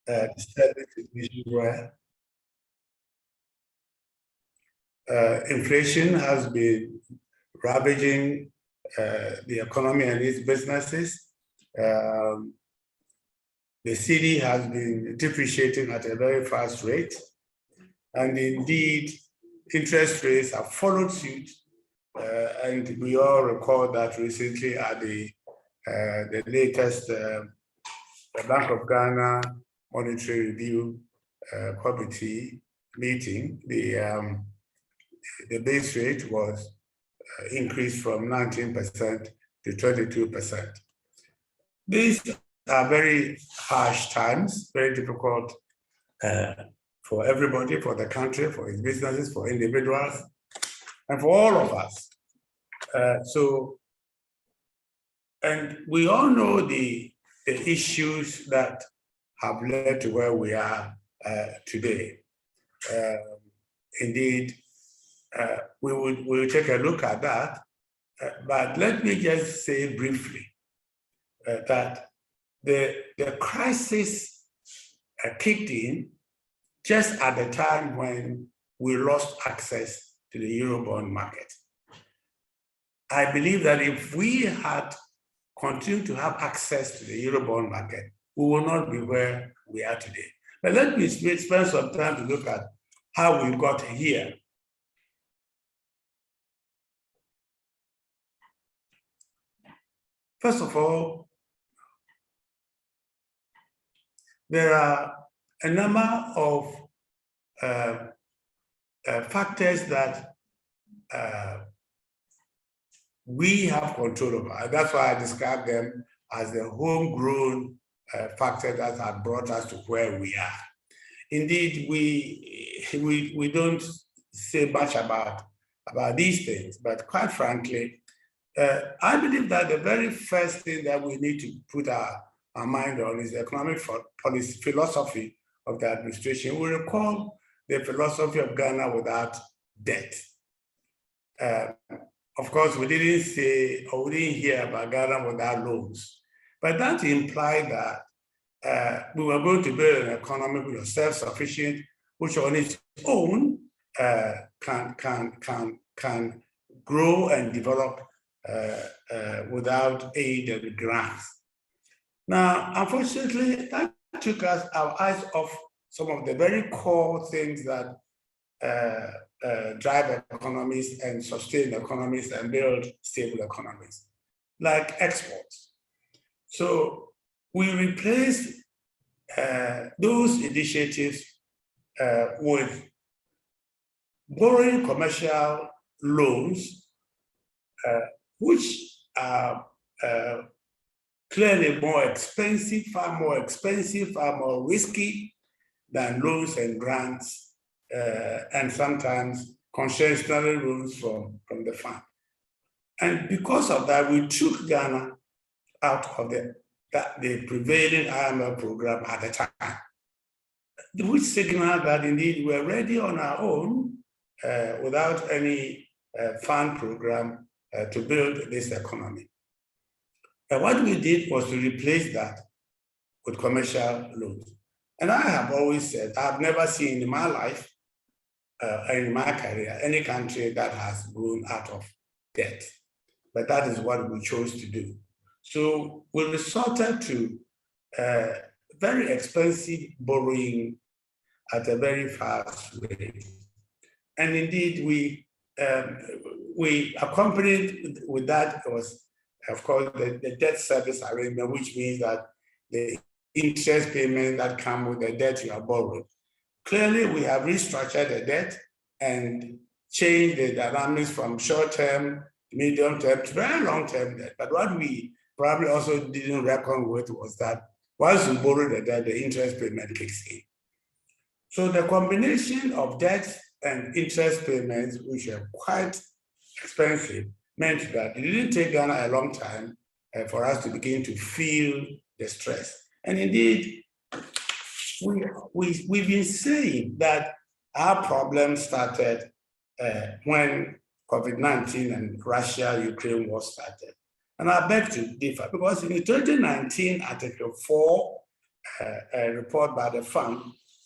the service division where inflation has been ravaging the economy and its businesses. The cedi has been depreciating at a very fast rate. And indeed, interest rates have followed suit. And we all recall that recently at the latest Bank of Ghana Monetary Review Committee meeting, the base rate was increased from 19% to 22%. These are very harsh times, very difficult for everybody, for the country, for its businesses, for individuals, and for all of us. And we all know the issues that have led to where we are today. Indeed, we will take a look at that, but let me just say briefly that the crisis kicked in just at the time when we lost access to the Eurobond market. I believe that if we had continued to have access to the Eurobond market, we will not be where we are today. But let me spend some time to look at how we got here. First of all, there are a number of factors that we have control over. That's why I describe them as the homegrown factors that have brought us to where we are. Indeed, we don't say much about these things, but quite frankly, I believe that the very first thing that we need to put our mind on is the economic policy philosophy of the administration. We recall the philosophy of Ghana without debt. Of course, we didn't say or we didn't hear about Ghana without loans, but that implied that we were going to build an economy which was self-sufficient, which on its own can grow and develop without aid and grants. Now, unfortunately, that took our eyes off some of the very core things that drive economies and sustain economies and build stable economies, like exports. So we replaced those initiatives with borrowing commercial loans, which are clearly more expensive, far more risky than loans and grants, and sometimes concessional loans from the fund. And because of that, we took Ghana out of the prevailing IMF program at the time, which signaled that indeed we're ready on our own without any fund program to build this economy. And what we did was to replace that with commercial loans. And I have always said, I've never seen in my life, in my career, any country that has grown out of debt. But that is what we chose to do. So we resorted to very expensive borrowing at a very fast rate. And indeed, we accompanied with that was, of course, the debt service arrangement, which means that the interest payment that come with the debt you have borrowed. Clearly, we have restructured the debt and changed the dynamics from short-term, medium-term to very long-term debt. But what we probably also didn't reckon with was that once you borrow the debt, the interest payment kicks in. So the combination of debt and interest payments, which are quite expensive, meant that it didn't take Ghana a long time for us to begin to feel the stress. And indeed, we've been saying that our problem started when COVID-19 and Russia-Ukraine war started. And I beg to differ, because in 2019, Article 4 a report by the fund,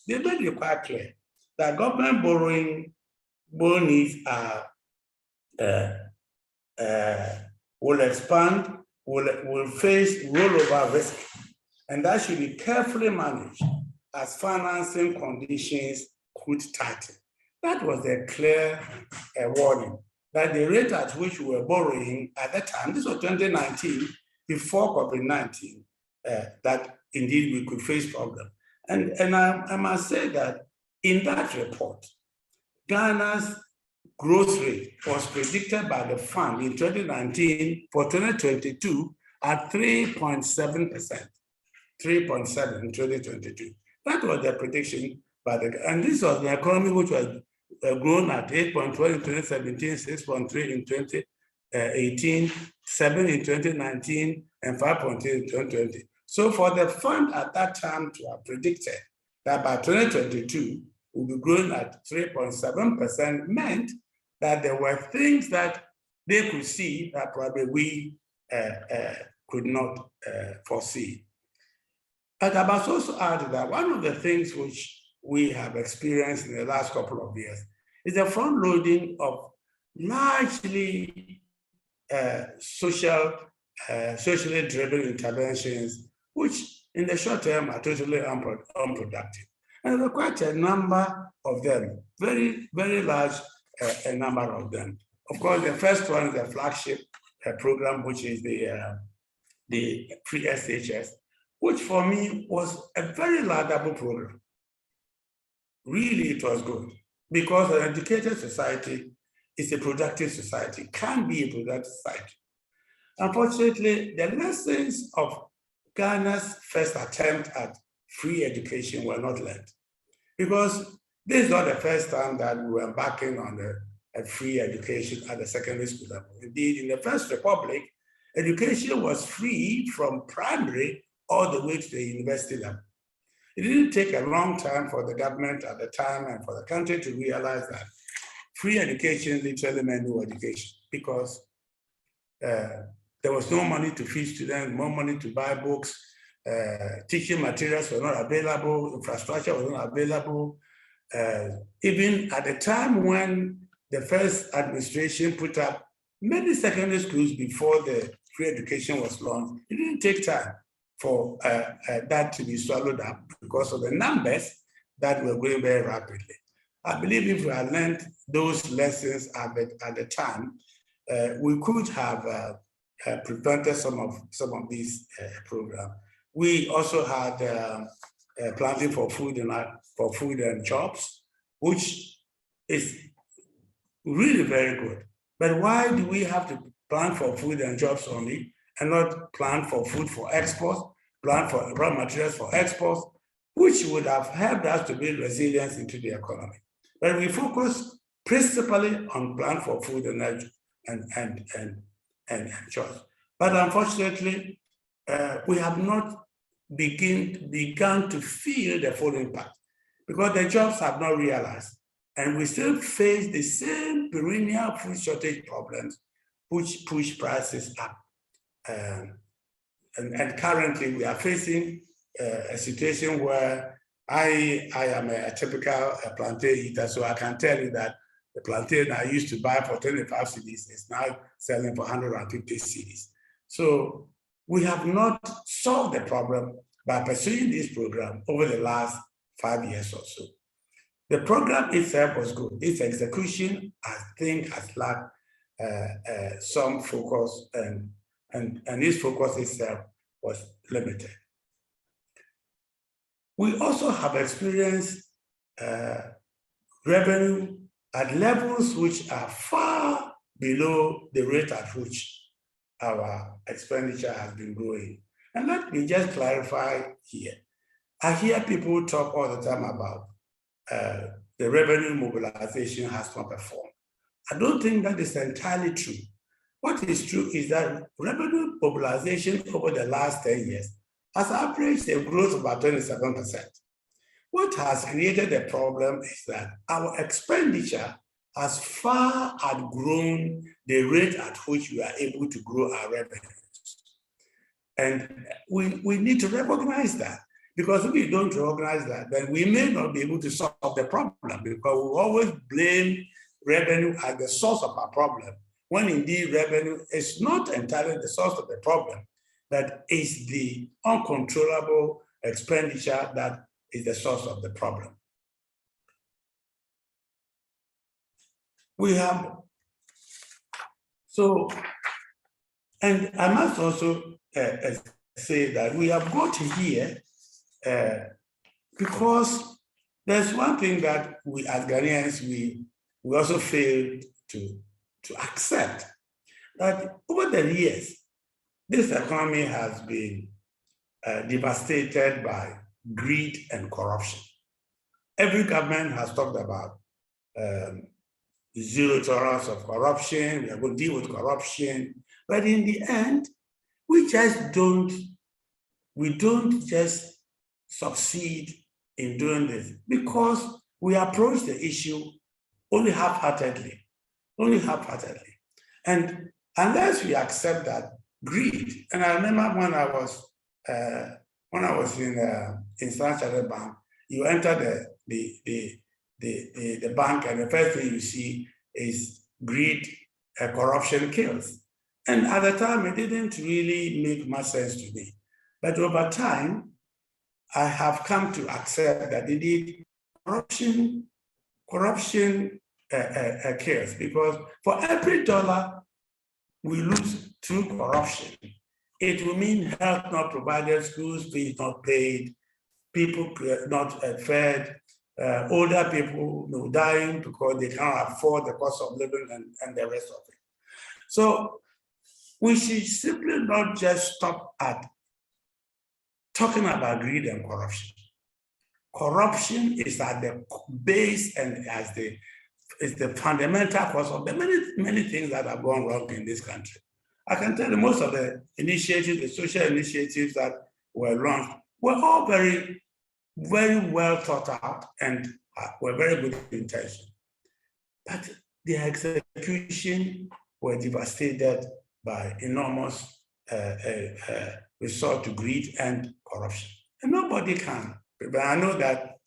they made it quite clear that government borrowing needs are will expand, will face rollover risk, and that should be carefully managed as financing conditions could tighten. That was a clear warning that the rate at which we were borrowing at that time, this was 2019, before COVID-19, that indeed we could face problems. And I must say that in that report, Ghana's growth rate was predicted by the fund in 2019 for 2022 at 3.7%, 3.7 in 2022. That was the prediction by the, and this was the economy which was grown at 8.1 in 2017, 6.3 in 2018, 7 in 2019, and 5.8 in 2020. So for the fund at that time to have predicted that by 2022, we'll be growing at 3.7% meant that there were things that they could see that probably we could not foresee. And I must also add that one of the things which we have experienced in the last couple of years is the front loading of largely socially driven interventions, which in the short term are totally unproductive. And there are quite a number of them, very, very large a number of them. Of course, the first one is the flagship program, which is the pre-SHS, which for me was a very laudable program. Really, it was good because an educated society is a productive society, can be a productive society. Unfortunately, the lessons of Ghana's first attempt at free education were not learned because this is not the first time that we were embarking on a free education at the secondary school level. Indeed, in the First Republic, education was free from primary all the way to the university level. It didn't take a long time for the government at the time and for the country to realize that free education literally meant no education because there was no money to feed students, no money to buy books, teaching materials were not available, infrastructure was not available. Even at the time when the first administration put up many secondary schools before the free education was launched, it didn't take time for that to be swallowed up because of the numbers that were growing very rapidly. I believe if we had learned those lessons at the time, we could have prevented some of these programs. We also had planting for food and jobs, which is really very good. But why do we have to plant for food and jobs only and not plant for food for exports, plant for raw materials for exports, which would have helped us to build resilience into the economy? But we focus principally on plant for food and jobs. But unfortunately, we have not begun to feel the full impact because the jobs have not realized. And we still face the same perennial food shortage problems which push prices up. And currently we are facing a situation where I am a typical plantain eater, so I can tell you that the plantain I used to buy for 25 cedis is now selling for 150 cedis. So we have not solved the problem by pursuing this program over the last 5 years or so. The program itself was good. Its execution, I think, has lacked some focus, and its focus itself was limited. We also have experienced revenue at levels which are far below the rate at which our expenditure has been growing. And let me just clarify here. I hear people talk all the time about the revenue mobilization has not performed. I don't think that is entirely true. What is true is that revenue mobilization over the last 10 years has averaged a growth of about 27%. What has created the problem is that our expenditure has far outgrown the rate at which we are able to grow our revenues. And we need to recognize that Because if we don't recognize that, then we may not be able to solve the problem, because we always blame revenue as the source of our problem, when indeed revenue is not entirely the source of the problem, but is the uncontrollable expenditure that is the source of the problem. We have, so, and I must also say that we have got here because there's one thing that we as Ghanaians, we also failed to accept, that over the years, this economy has been devastated by greed and corruption. Every government has talked about zero tolerance of corruption, we are going to deal with corruption, but in the end, we don't just succeed in doing this because we approach the issue only half-heartedly. And unless we accept that greed, and I remember when I was in Standard Chartered Bank, you enter the bank, and the first thing you see is greed, corruption kills. And at the time, it didn't really make much sense to me. But over time, I have come to accept that indeed corruption kills, because for every dollar we lose through corruption, it will mean health not provided, schools fees not paid, people not fed, older people dying because they cannot afford the cost of living and the rest of it. So we should simply not just stop at talking about greed and corruption. Corruption is at the base and is the fundamental cause of the many things that have gone wrong in this country. I can tell you most of the initiatives, the social initiatives that were launched were all very, very well thought out and were very good intention. But the execution were devastated by enormous resort to greed and corruption. And nobody can. But I know that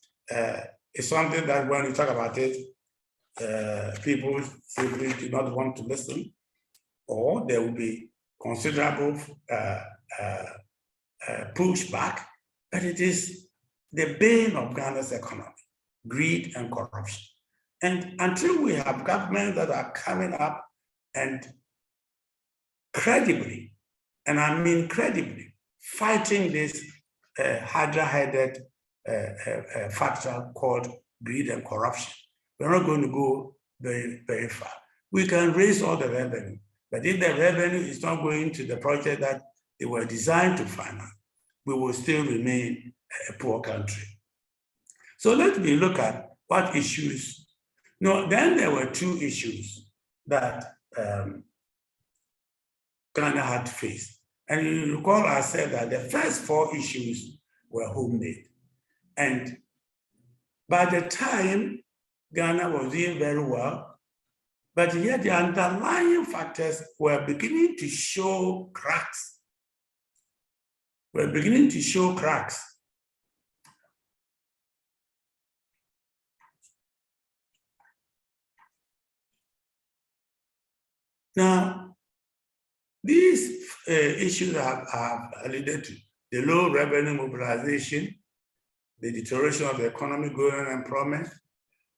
it's something that when you talk about it, people simply do not want to listen, or there will be considerable pushback, but it is the bane of Ghana's economy, greed and corruption. And until we have governments that are coming up and credibly, and I mean credibly, fighting this hydra-headed factor called greed and corruption, we're not going to go very, very far. We can raise all the revenue, but if the revenue is not going to the project that they were designed to finance, we will still remain a poor country. So let me look at what issues. No, then there were two issues that Ghana had to face. And you recall I said that the first four issues were homemade. And by the time Ghana was doing very well, but yet the underlying factors were beginning to show cracks. Now, these issues have alluded to the low revenue mobilization, the deterioration of the economy, growing unemployment.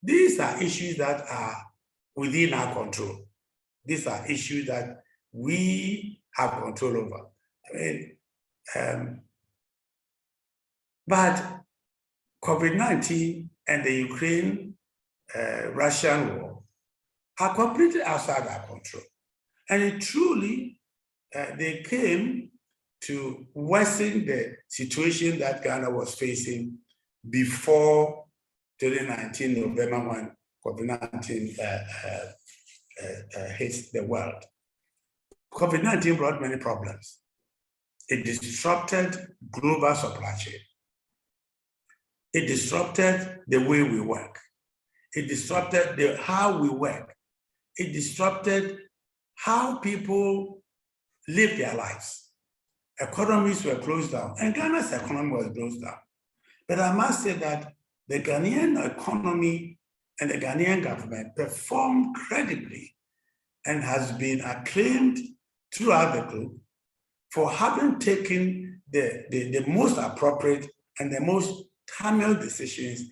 These are issues that are within our control. These are issues that we have control over. But COVID-19 and the Ukraine-Russian war are completely outside our control. And it truly, they came to worsen the situation that Ghana was facing before 2019 November when COVID-19 hit the world. COVID-19 brought many problems. It disrupted global supply chain. It disrupted the way we work. It disrupted how we work. It disrupted how people live their lives. Economies were closed down, and Ghana's economy was closed down. But I must say that the Ghanaian economy and the Ghanaian government performed credibly and has been acclaimed throughout the globe for having taken the most appropriate and the most timely decisions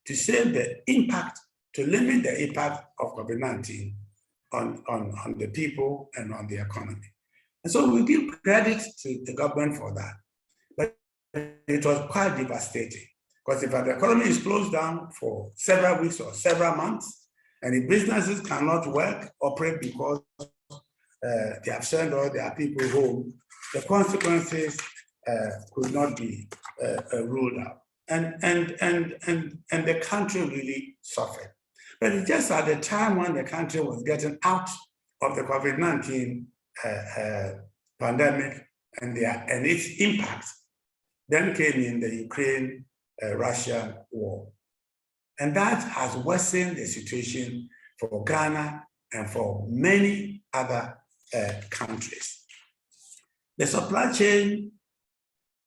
to save the impact, to limit the impact of COVID-19 on the people and on the economy. And so we give credit to the government for that. But it was quite devastating, because if the economy is closed down for several weeks or several months, and if businesses cannot operate because they have sent all their people home, the consequences could not be ruled out. And the country really suffered. But it's just at the time when the country was getting out of the COVID-19 pandemic and its impact, then came in the Ukraine-Russia war. And that has worsened the situation for Ghana and for many other countries. The supply chain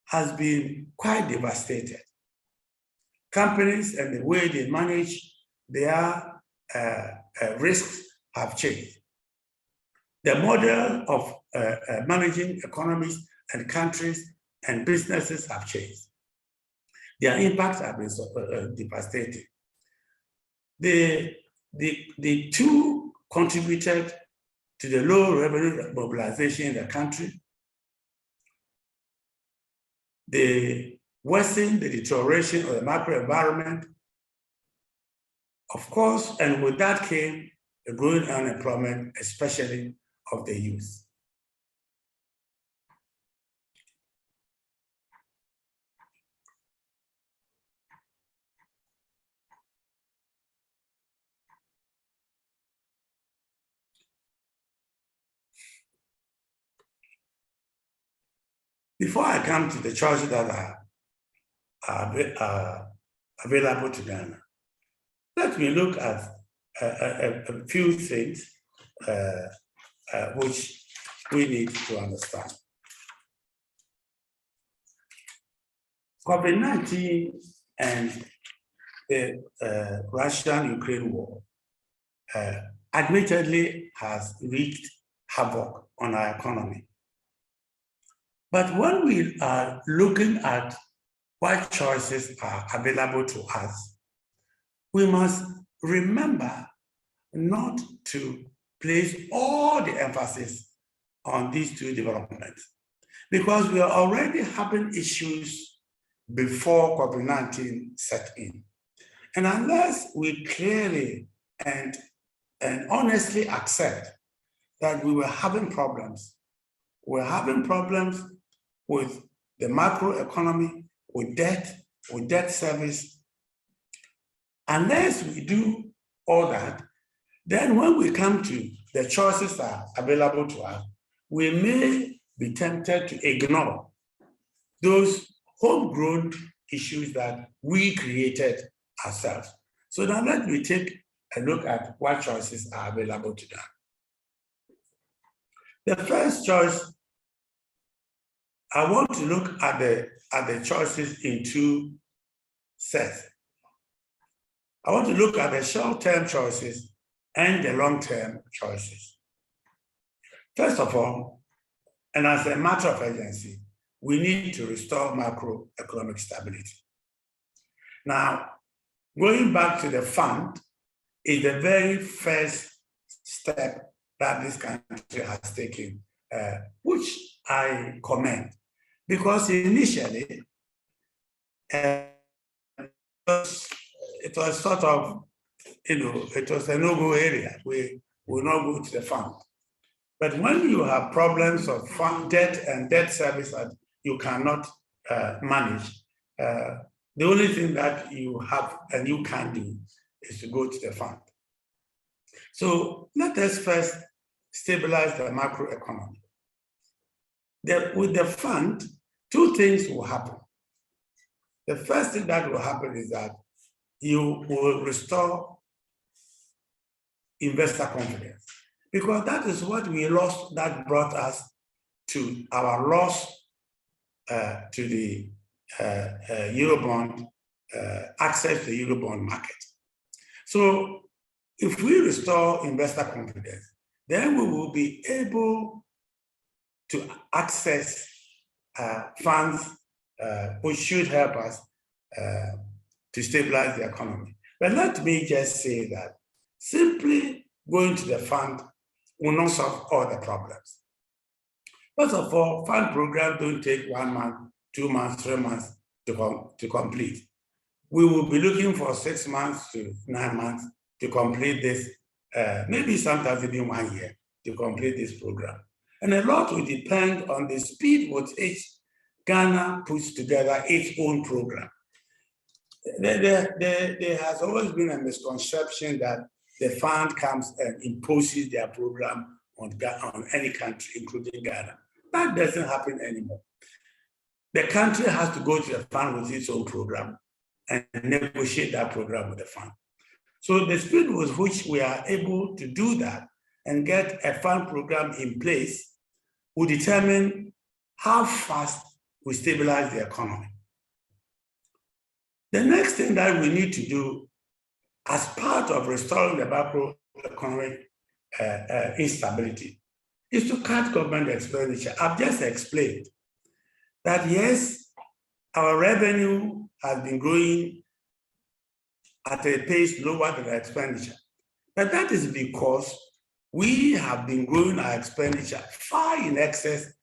has been quite devastated. Companies and the way they manage their risks have changed. The model of managing economies and countries and businesses have changed. Their impacts have been devastating. The two contributed to the low revenue mobilization in the country. They worsened the deterioration of the macro environment. Of course, and with that came a growing unemployment, especially of the youth. Before I come to the choices that are available to Ghana, let me look at a few things which we need to understand. COVID-19 and the Russian-Ukraine war admittedly has wreaked havoc on our economy. But when we are looking at what choices are available to us, we must remember not to place all the emphasis on these two developments, because we are already having issues before COVID-19 set in. And unless we clearly and honestly accept that we were having problems, we're having problems with the macro economy, with debt service. Unless we do all that, then when we come to the choices that are available to us, we may be tempted to ignore those homegrown issues that we created ourselves. So now let me take a look at what choices are available to us. The first choice, I want to look at the choices in two sets. I want to look at the short-term choices and the long-term choices. First of all, and as a matter of urgency, we need to restore macroeconomic stability. Now, going back to the fund is the very first step that this country has taken, which I commend, because initially it was sort of, it was a no-go area. We will not go to the fund. But when you have problems of fund debt and debt service that you cannot manage, the only thing that you have and you can do is to go to the fund. So let us first stabilize the macroeconomy. With the fund, two things will happen. The first thing that will happen is that you will restore investor confidence, because that is what we lost that brought us to our loss to the Eurobond access to the Eurobond market. So if we restore investor confidence, then we will be able to access funds which should help us to stabilize the economy. But let me just say that simply going to the fund will not solve all the problems. First of all, fund programs don't take 1 month, 2 months, 3 months to complete. We will be looking for 6 months to 9 months to complete this, maybe sometimes even 1 year to complete this program. And a lot will depend on the speed with which Ghana puts together its own program. There has always been a misconception that the fund comes and imposes their program on any country, including Ghana. That doesn't happen anymore. The country has to go to the fund with its own program and negotiate that program with the fund. So the speed with which we are able to do that and get a fund program in place will determine how fast we stabilize the economy. The next thing that we need to do as part of restoring the macroeconomic instability is to cut government expenditure. I've just explained that yes, our revenue has been growing at a pace lower than our expenditure, but that is because we have been growing our expenditure far in excess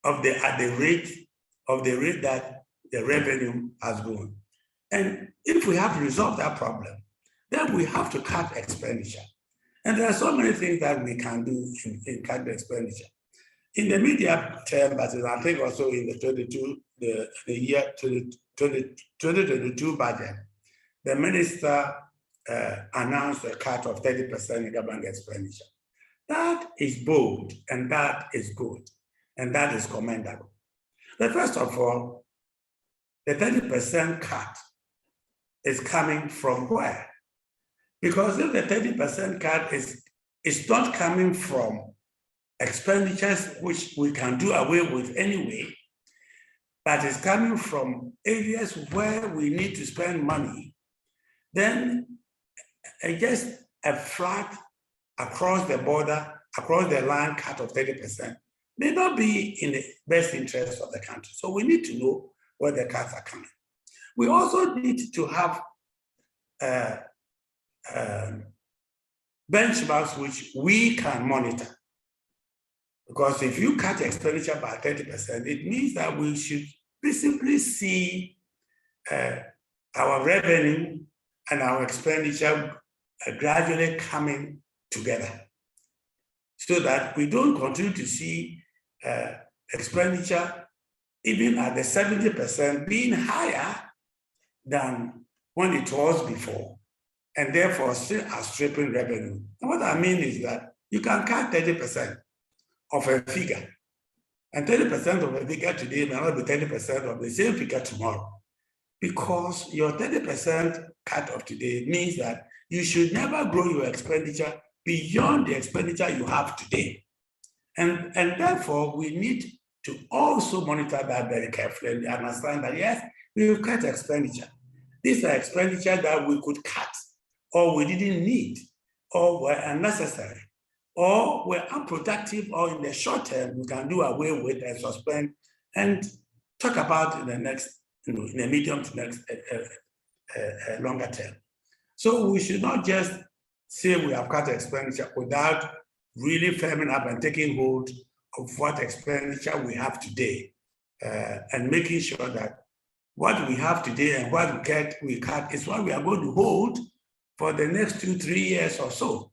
of the rate that the revenue has grown. And if we have to resolve that problem, then we have to cut expenditure. And there are so many things that we can do in cutting expenditure. In the medium term, but I think also in the year 2022 budget, the minister announced a cut of 30% in government expenditure. That is bold, and that is good, and that is commendable. But first of all, the 30% cut is coming from where? Because if the 30% cut is not coming from expenditures which we can do away with anyway, but is coming from areas where we need to spend money, then just a flat across the border, across the line cut of 30% may not be in the best interest of the country. So we need to know where the cuts are coming. We also need to have benchmarks which we can monitor. Because if you cut expenditure by 30%, it means that we should basically see our revenue and our expenditure gradually coming together, so that we don't continue to see expenditure even at the 70% being higher than when it was before, and therefore still outstripping revenue. And what I mean is that you can cut 30% of a figure, and 30% of a figure today may not be 30% of the same figure tomorrow, because your 30% cut of today means that you should never grow your expenditure beyond the expenditure you have today. And therefore, we need to also monitor that very carefully and understand that, yes, we will cut expenditure. These are expenditure that we could cut, or we didn't need, or were unnecessary, or were unproductive, or in the short term, we can do away with and suspend and talk about in the next, in the medium to next longer term. So we should not just say we have cut expenditure without really firming up and taking hold of what expenditure we have today, and making sure that what we have today and what we cut is what we are going to hold for the next 2-3 years or so.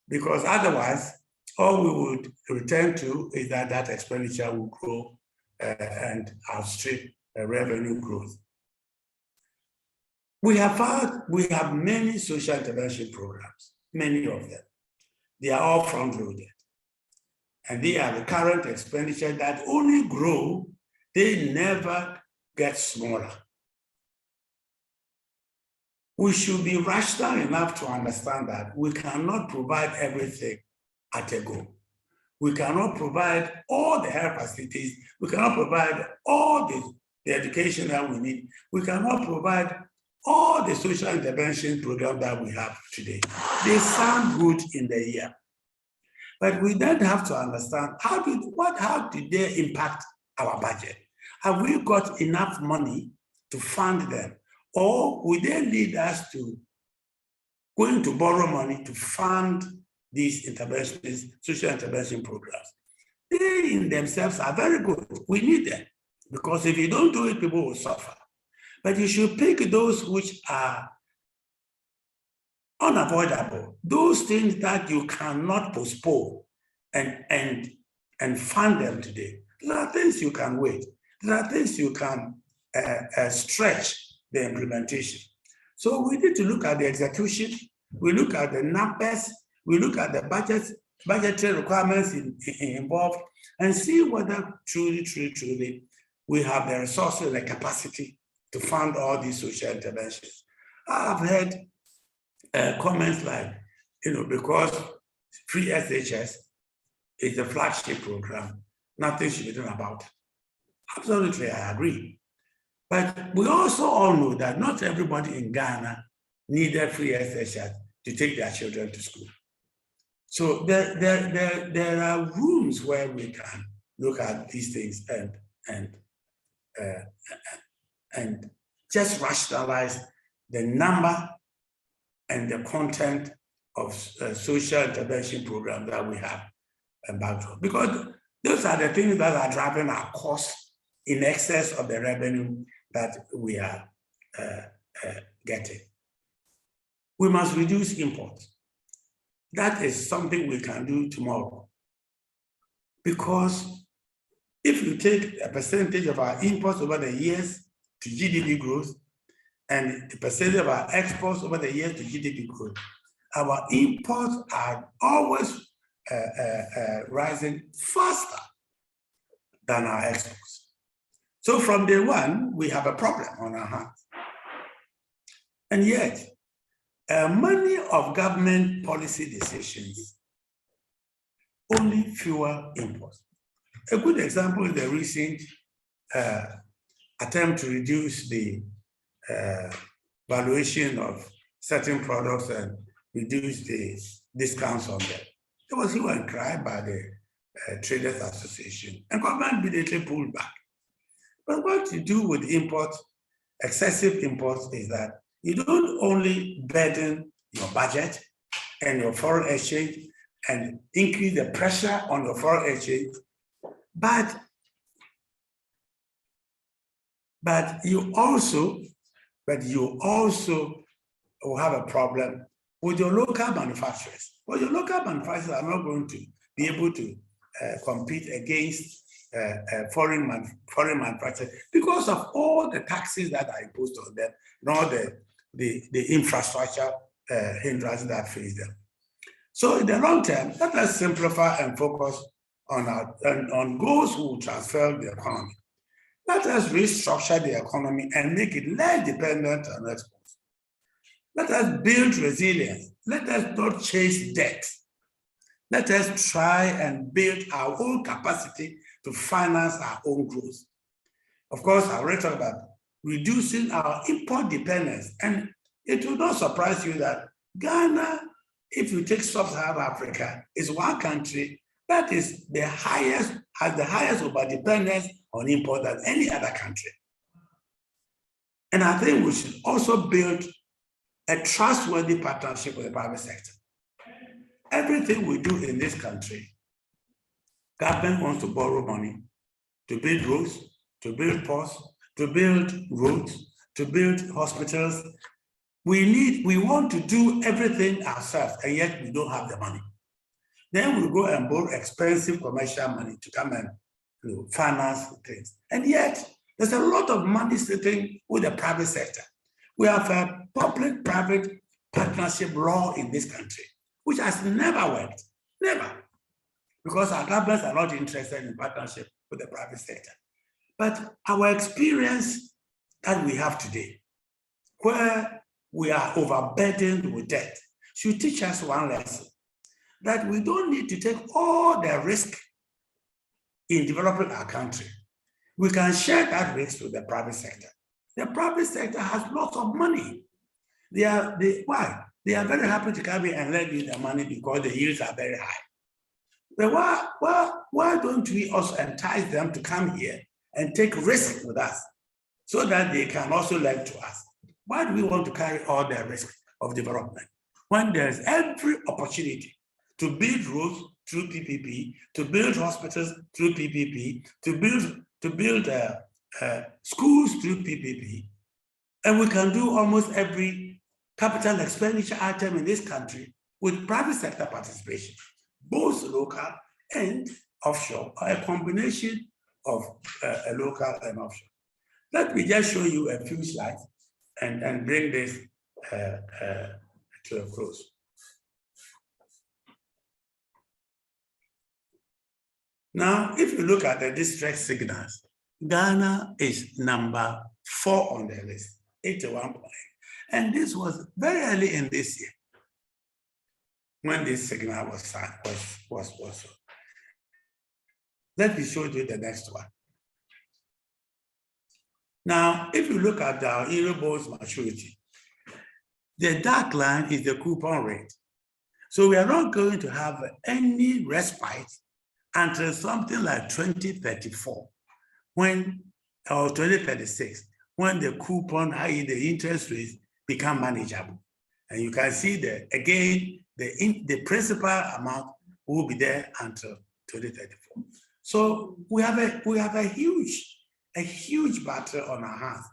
Because otherwise, all we would return to is that expenditure will grow and outstrip revenue growth. We have many social intervention programs, many of them. They are all front-loaded. And they are recurrent expenditure that only grow, they never get smaller. We should be rational enough to understand that we cannot provide everything at a go. We cannot provide all the health facilities. We cannot provide all the education that we need. We cannot provide all the social intervention programs that we have today, they sound good in the ear. But we then have to understand how did they impact our budget? Have we got enough money to fund them? Or will they lead us to going to borrow money to fund these interventions, social intervention programs? They in themselves are very good. We need them, because if you don't do it, people will suffer. But you should pick those which are unavoidable, those things that you cannot postpone and fund them today. There are things you can wait. There are things you can stretch the implementation. So we need to look at the execution, we look at the numbers, we look at the budgetary requirements involved, and see whether truly we have the resources and the capacity to fund all these social interventions. I've heard comments like, because free SHS is the flagship program, nothing should be done about it. Absolutely, I agree. But we also all know that not everybody in Ghana needed free SHS to take their children to school. So there are rooms where we can look at these things and just rationalize the number and the content of social intervention programs that we have embarked on. Because those are the things that are driving our costs in excess of the revenue that we are getting. We must reduce imports. That is something we can do tomorrow. Because if you take a percentage of our imports over the years to GDP growth and the percentage of our exports over the years to GDP growth, our imports are always rising faster than our exports. So from day one, we have a problem on our hands. And yet, many of government policy decisions only fuel imports. A good example is the recent attempt to reduce the valuation of certain products and reduce the discounts on them. There was hue and cry by the Traders Association, and government immediately pulled back. But what you do with imports, excessive imports, is that you don't only burden your budget and your foreign exchange and increase the pressure on your foreign exchange, but you also will have a problem with your local manufacturers. Well, your local manufacturers are not going to be able to compete against foreign manufacturers because of all the taxes that are imposed on them and all the infrastructure hindrances that face them. So in the long term, let us simplify and focus on those who will transfer the economy. Let us restructure the economy and make it less dependent on exports. Let us build resilience. Let us not chase debt. Let us try and build our own capacity to finance our own growth. Of course, I already talked about reducing our import dependence. And it will not surprise you that Ghana, if you take sub-Saharan Africa, is one country that is has the highest overdependence on import than any other country. And I think we should also build a trustworthy partnership with the private sector. Everything we do in this country, government wants to borrow money to build roads, to build ports, to build roads, to build hospitals. We want to do everything ourselves, and yet we don't have the money. Then we go and borrow expensive commercial money to come and finance things. And yet, there's a lot of money sitting with the private sector. We have a public-private partnership law in this country, which has never worked, never, because our governments are not interested in partnership with the private sector. But our experience that we have today, where we are overburdened with debt, should teach us one lesson, that we don't need to take all the risk in developing our country. We can share that risk with the private sector. The private sector has lots of money. Why? They are very happy to come in and lend you their money because the yields are very high. But why don't we also entice them to come here and take risk with us so that they can also lend to us? Why do we want to carry all the risk of development when there's every opportunity to build roads through PPP, to build hospitals through PPP, to build schools through PPP, and we can do almost every capital expenditure item in this country with private sector participation, both local and offshore, or a combination of local and offshore. Let me just show you a few slides and bring this to a close. Now, if you look at the distress signals, Ghana is number 4 on the list, 81 points. And this was very early in this year when this signal was signed, was. Let me show you the next one. Now, if you look at our Eurobonds maturity, the dark line is the coupon rate. So we are not going to have any respite until something like 2034, or 2036, when the coupon, i.e. the interest rates, become manageable. And you can see that, again, the principal amount will be there until 2034. So we have a huge battle on our hands.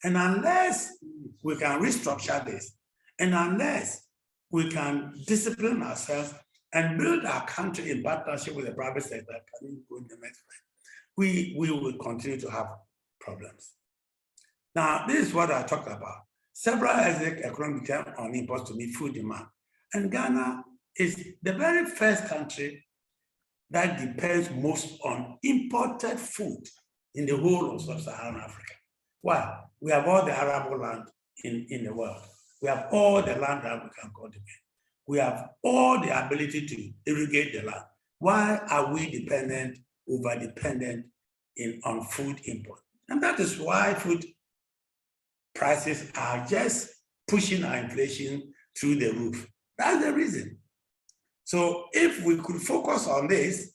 And unless we can restructure this, and unless we can discipline ourselves and build our country in partnership with the private sector, we will continue to have problems. Now, this is what I talked about. Several economic terms on imports to meet food demand. And Ghana is the very first country that depends most on imported food in the whole of sub-Saharan Africa. Why? We have all the arable land in the world. We have all the land that we can cultivate. We have all the ability to irrigate the land. Why are we over-dependent on food import? And that is why food prices are just pushing our inflation through the roof. That's the reason. So if we could focus on this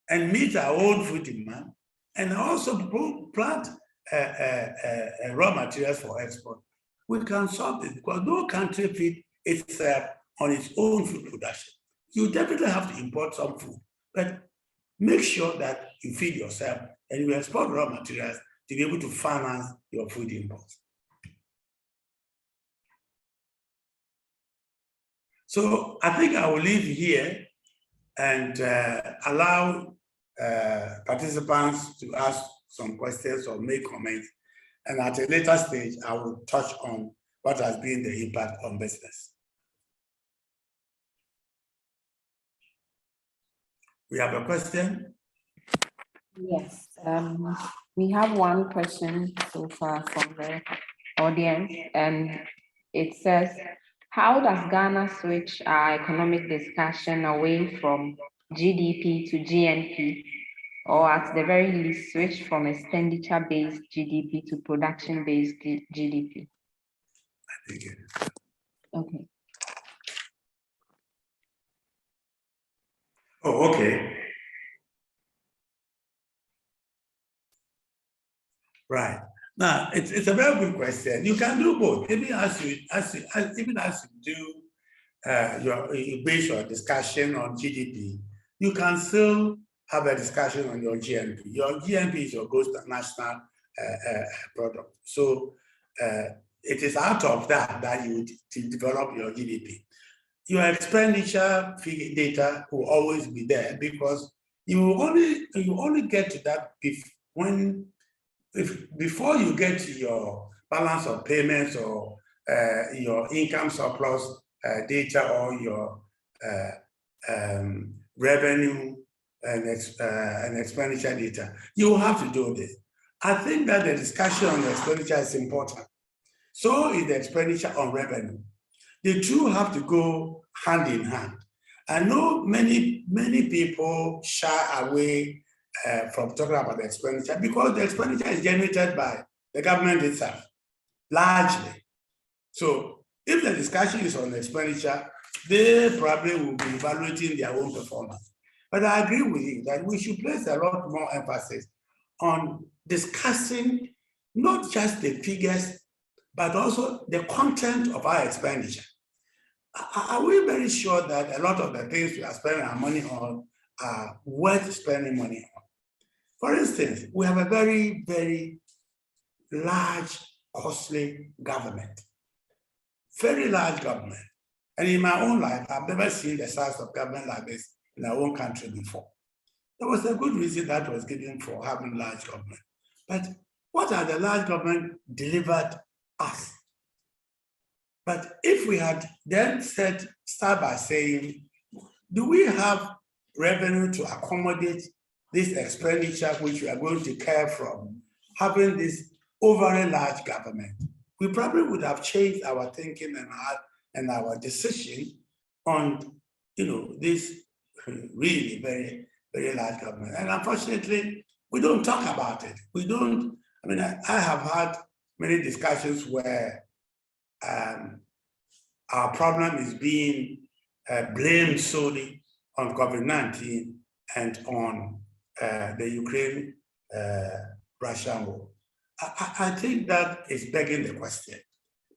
and meet our own food demand, and also plant raw materials for export, we can solve this, because no country feeds itself on its own food production. You definitely have to import some food, but make sure that you feed yourself and you export raw materials to be able to finance your food imports. So I think I will leave here and allow participants to ask some questions or make comments. And at a later stage, I will touch on what has been the impact on business. We have a question? Yes, we have one question so far from the audience, and it says, how does Ghana switch our economic discussion away from GDP to GNP, or at the very least switch from expenditure-based GDP to production-based GDP? Okay. Oh, okay. Right. Now, it's a very good question. You can do both. Even as you do your base your discussion on GDP, you can still have a discussion on your GNP. Your GNP is your gross national product. So it is out of that you develop your GDP. Your expenditure figure data will always be there, because you only get to that before you get to your balance of payments or your income surplus data, or your revenue and expenditure data. You will have to do this. I think that the discussion on the expenditure is important. So is the expenditure on revenue. The two have to go hand in hand. I know many people shy away from talking about the expenditure, because the expenditure is generated by the government itself, largely. So if the discussion is on expenditure, they probably will be evaluating their own performance. But I agree with you that we should place a lot more emphasis on discussing not just the figures, but also the content of our expenditure. Are we very sure that a lot of the things we are spending our money on are worth spending money on? For instance, we have a very, very large, costly government, very large government. And in my own life, I've never seen the size of government like this in our own country before. There was a good reason that was given for having large government. But what are the large government delivered us? But if we had then start by saying, do we have revenue to accommodate this expenditure which we are going to care from having this overly large government? We probably would have changed our thinking and our decision on, this really very, very large government. And unfortunately, we don't talk about it. We don't. I mean, I have had many discussions where our problem is being blamed solely on COVID-19 and on the Ukraine-Russian war. I think that is begging the question,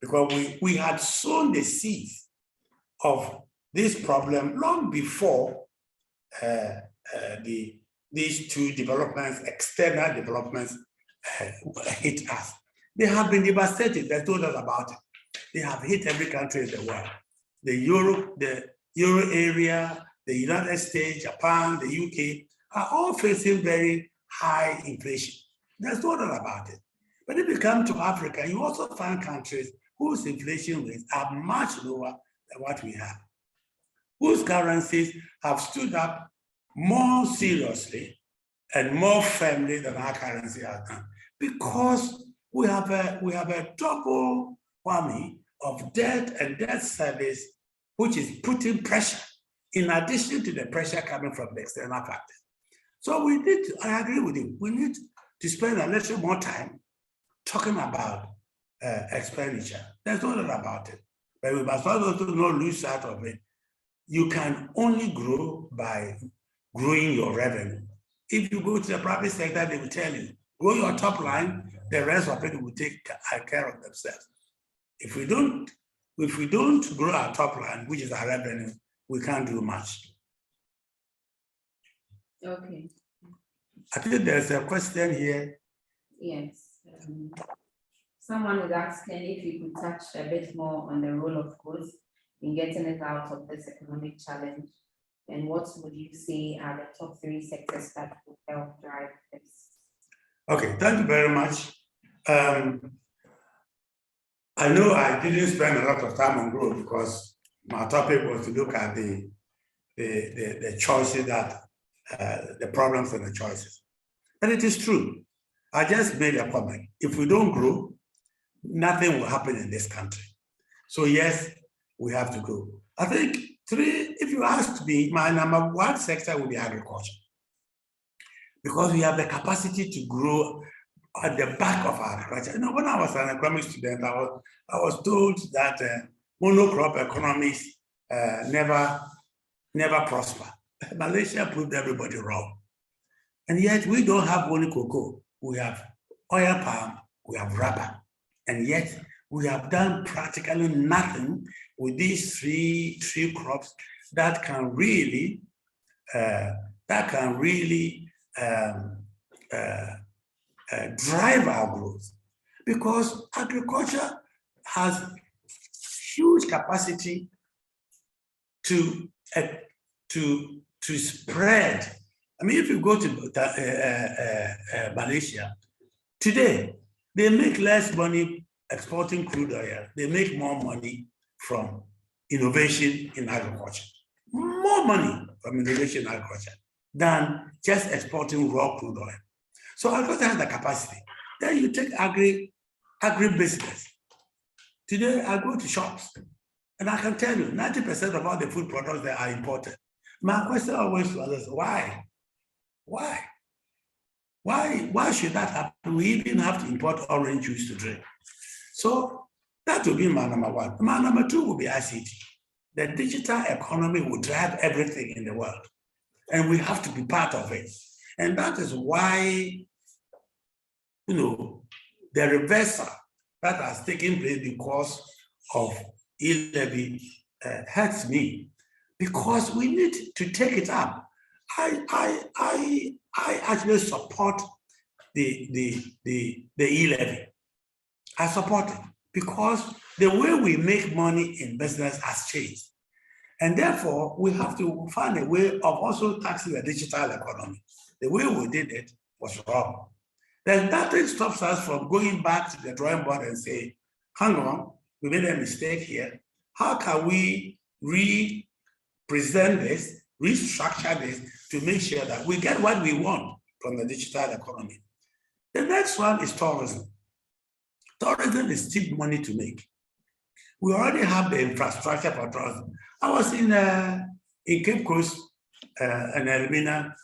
because we had sown the seeds of this problem long before these two developments, external developments, hit us. They have been devastating. There's no doubt about it. They have hit every country in the world. The Euro area, the United States, Japan, the UK are all facing very high inflation. There's no doubt about it. But if you come to Africa, you also find countries whose inflation rates are much lower than what we have, whose currencies have stood up more seriously and more firmly than our currency has done, because we have a double whammy of debt and debt service, which is putting pressure in addition to the pressure coming from the external factors. So we need to, I agree with you, we need to spend a little more time talking about expenditure. There's no doubt about it. But we must also not lose sight of it. You can only grow by growing your revenue. If you go to the private sector, they will tell you, grow your top line, the rest of it will take care of themselves. If we don't grow our top line, which is our revenue, we can't do much. Okay. I think there's a question here. Yes. Someone is asking if you could touch a bit more on the role of growth in getting us out of this economic challenge, and what would you say are the top 3 sectors that would help drive this? Okay, thank you very much. I know I didn't spend a lot of time on growth because my topic was to look at the choices that the problems and the choices. And it is true. I just made a comment. If we don't grow, nothing will happen in this country. So yes, we have to grow. I think 3, if you ask me, my number 1 sector will be agriculture, because we have the capacity to grow at the back of our agriculture. When I was an economic student, I was told that monocrop economies never prosper. Malaysia proved everybody wrong. And yet we don't have only cocoa. We have oil palm, we have rubber. And yet we have done practically nothing with these three crops that can really drive our growth, because agriculture has huge capacity to spread. I mean, if you go to Malaysia today, they make less money exporting crude oil. They make more money from innovation in agriculture. More money from innovation in agriculture than just exporting raw crude oil. So agriculture has the capacity. Then you take agribusiness. Today I go to shops and I can tell you 90% of all the food products that are imported. My question always was, why? Why? Why should that happen? We even have to import orange juice to drink. So that will be my number one. My number two will be ICT. The digital economy will drive everything in the world, and we have to be part of it. And that is why, the reversal that has taken place because of e-levy hurts me, because we need to take it up. I actually support the e-levy. I support it because the way we make money in business has changed. And therefore, we have to find a way of also taxing the digital economy. The way we did it was wrong. Then nothing stops us from going back to the drawing board and say, hang on, we made a mistake here. How can we represent this, restructure this to make sure that we get what we want from the digital economy? The next one is tourism. Tourism is cheap money to make. We already have the infrastructure for tourism. I was in Cape Coast and Elmina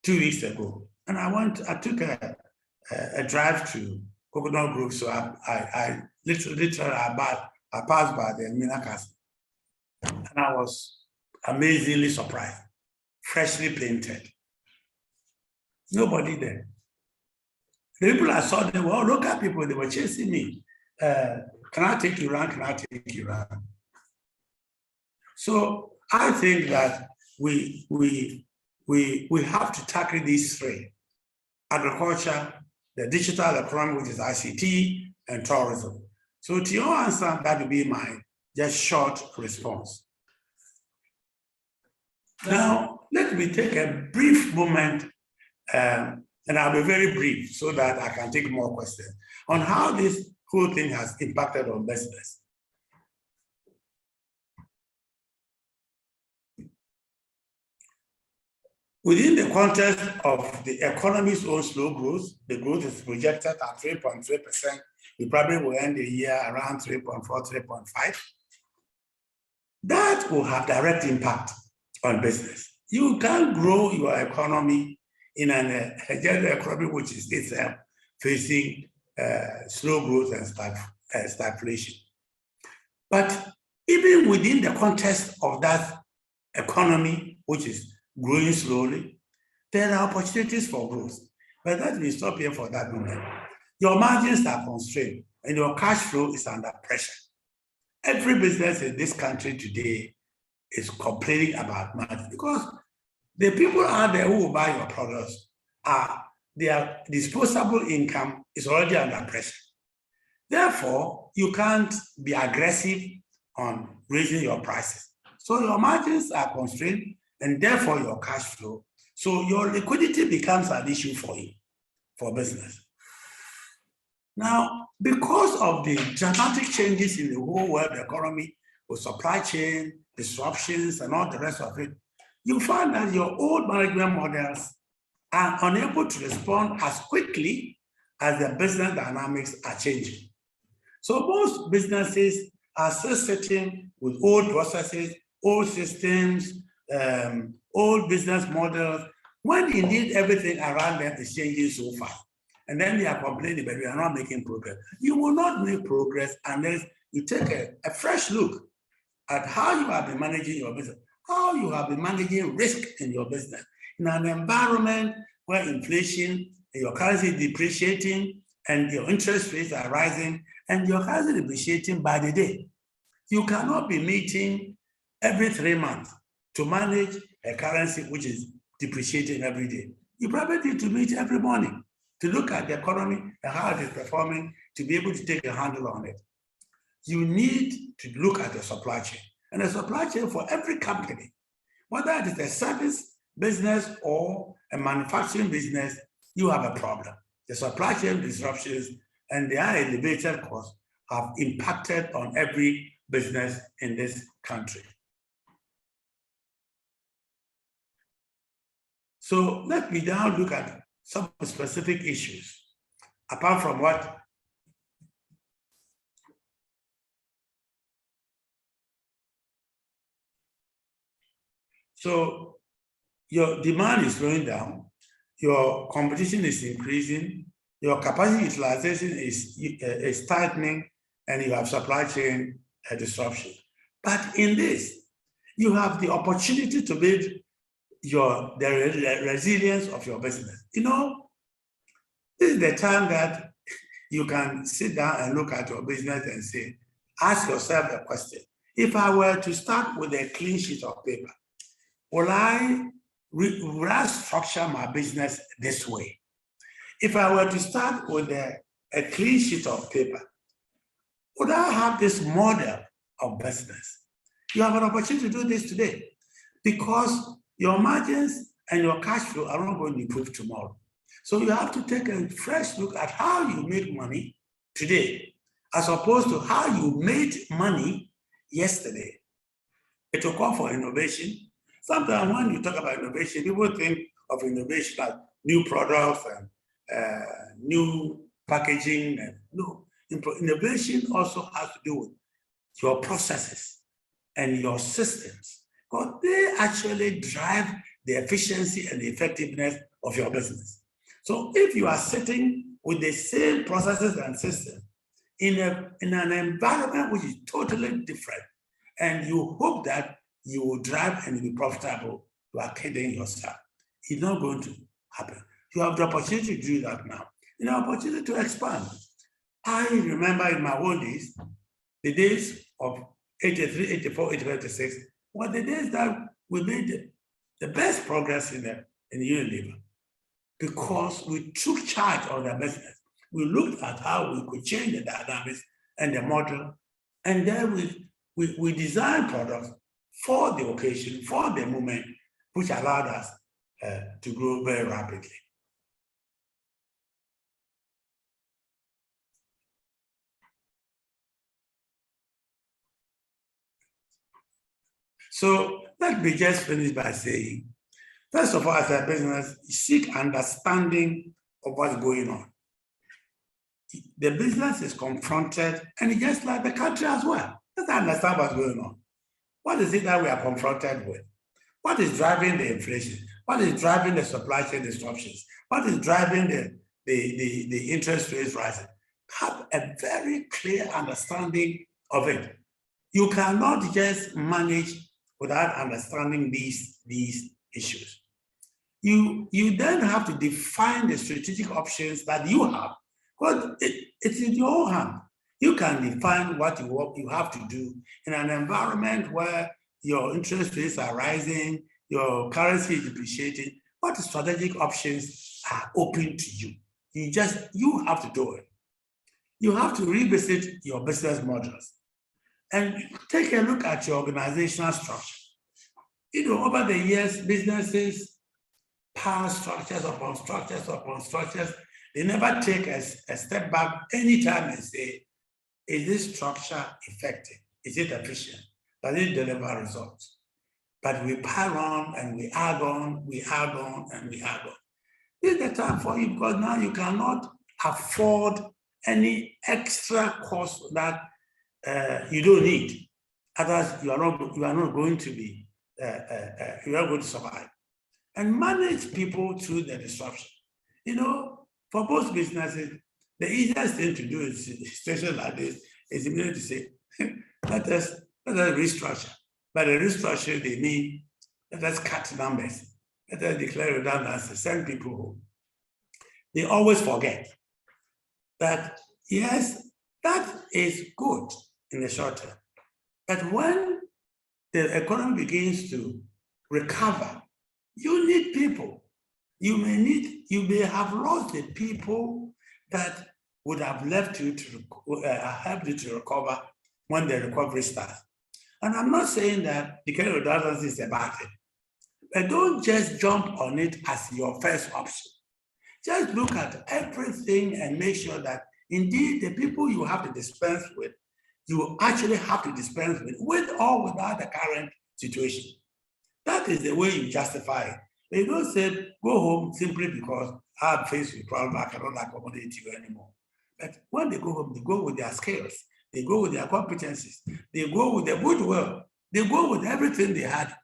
2 weeks ago, and I took a drive to Coconut Grove, so I literally I passed by the Elmina Castle, and I was amazingly surprised. Freshly painted. Nobody there. The people I saw, they were all local people, they were chasing me. Can I take you around? Can I take you around? So I think that we have to tackle these three: agriculture, the digital economy, which is ICT, and tourism. So to your answer, that will be my just short response. Now, let me take a brief moment, and I'll be very brief so that I can take more questions on how this whole thing has impacted on business. Within the context of the economy's own slow growth, the growth is projected at 3.3%. We probably will end the year around 3.4, 3.5. That will have direct impact on business. You can't grow your economy in a general economy which is itself facing slow growth and stagflation. But even within the context of that economy, which is growing slowly, there are opportunities for growth. But let me stop here for that moment. Your margins are constrained and your cash flow is under pressure. Every business in this country today is complaining about margins because the people out there who will buy your products their disposable income is already under pressure. Therefore, you can't be aggressive on raising your prices. So your margins are constrained and therefore your cash flow. So your liquidity becomes an issue for you, for business. Now, because of the dramatic changes in the whole world economy, with supply chain, disruptions, and all the rest of it, you find that your old management models are unable to respond as quickly as the business dynamics are changing. So most businesses are still sitting with old processes, old systems, old business models, when indeed everything around them is changing so fast. And then they are complaining, but we are not making progress. You will not make progress unless you take a fresh look at how you have been managing your business, how you have been managing risk in your business. In an environment where inflation and your currency is depreciating and your interest rates are rising and your currency is depreciating by the day, you cannot be meeting every 3 months to manage a currency which is depreciating every day. You probably need to meet every morning to look at the economy and how it is performing to be able to take a handle on it. You need to look at the supply chain. And the supply chain for every company, whether it is a service business or a manufacturing business, you have a problem. The supply chain disruptions and the high elevated costs have impacted on every business in this country. So let me now look at some specific issues, apart from what so your demand is slowing down. your competition is increasing, your capacity utilization is tightening, and you have supply chain disruption. But in this, you have the opportunity to build the resilience of your business. You know, this is the time that you can sit down and look at your business and say, ask yourself a question. If I were to start with a clean sheet of paper, will I structure my business this way? If I were to start with a clean sheet of paper, would I have this model of business? You have an opportunity to do this today because your margins and your cash flow are not going to improve tomorrow. So you have to take a fresh look at how you make money today, as opposed to how you made money yesterday. It will call for innovation. Sometimes when you talk about innovation, people think of innovation as new products and new packaging. And no, innovation also has to do with your processes and your systems, because they actually drive the efficiency and the effectiveness of your business. So if you are sitting with the same processes and systems in an environment which is totally different, and you hope that you will drive and be profitable, you are kidding yourself. It's not going to happen. You have the opportunity to do that now. You have the opportunity to expand. I remember in my old days, the days of 83, 84, 85, 86, were the days that we made the best progress in the Unilever, because we took charge of the business. We looked at how we could change the dynamics and the model, and then we designed products for the occasion, for the moment, which allowed us to grow very rapidly. So let me just finish by saying, first of all, as a business, seek understanding of what's going on. The business is confronted, and it's just like the country as well. Let's understand what's going on. What is it that we are confronted with? What is driving the inflation? What is driving the supply chain disruptions? What is driving the interest rates rising? Have a very clear understanding of it. You cannot just manage without understanding these issues. You then have to define the strategic options that you have, because it's in your hand. You can define what you have to do in an environment where your interest rates are rising, your currency is depreciating. What strategic options are open to you? You have to do it. You have to revisit your business models and take a look at your organizational structure. Over the years, businesses pass structures upon structures upon structures. They never take a step back anytime and say, is this structure effective? Is it efficient? Does it deliver results? But we pile on and we add on, we add on and we add on. This is the time for you, because now you cannot afford any extra cost that you don't need. Otherwise, you are not going to be, you are going to survive. And manage people through the disruption. For most businesses, the easiest thing to do in a situation like this is immediately to say, let us restructure. By the restructure, they mean let us cut numbers, let us declare redundancy, send people home. They always forget that, yes, that is good in the short term. But when the economy begins to recover, you need people. You may have lost the people that would have left you to help you to recover when the recovery starts. And I'm not saying that declaring redundancy is a bad thing, but don't just jump on it as your first option. Just look at everything and make sure that indeed the people you have to dispense with, you actually have to dispense with or without the current situation. That is the way you justify it. They don't say, go home simply because I'm faced with problems, I cannot accommodate you anymore. But when they go home, they go with their skills, they go with their competencies, they go with their goodwill, they go with everything they had.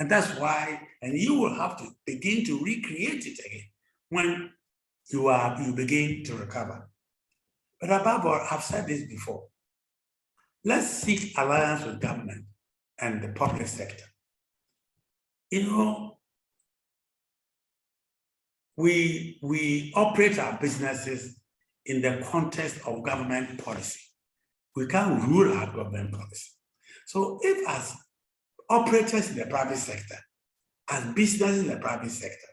And that's why, and you will have to begin to recreate it again. when you begin to recover. But above all, I've said this before. Let's seek alliance with government and the public sector. You know, we operate our businesses in the context of government policy. We can't rule out government policy. So if as operators in the private sector, as businesses in the private sector,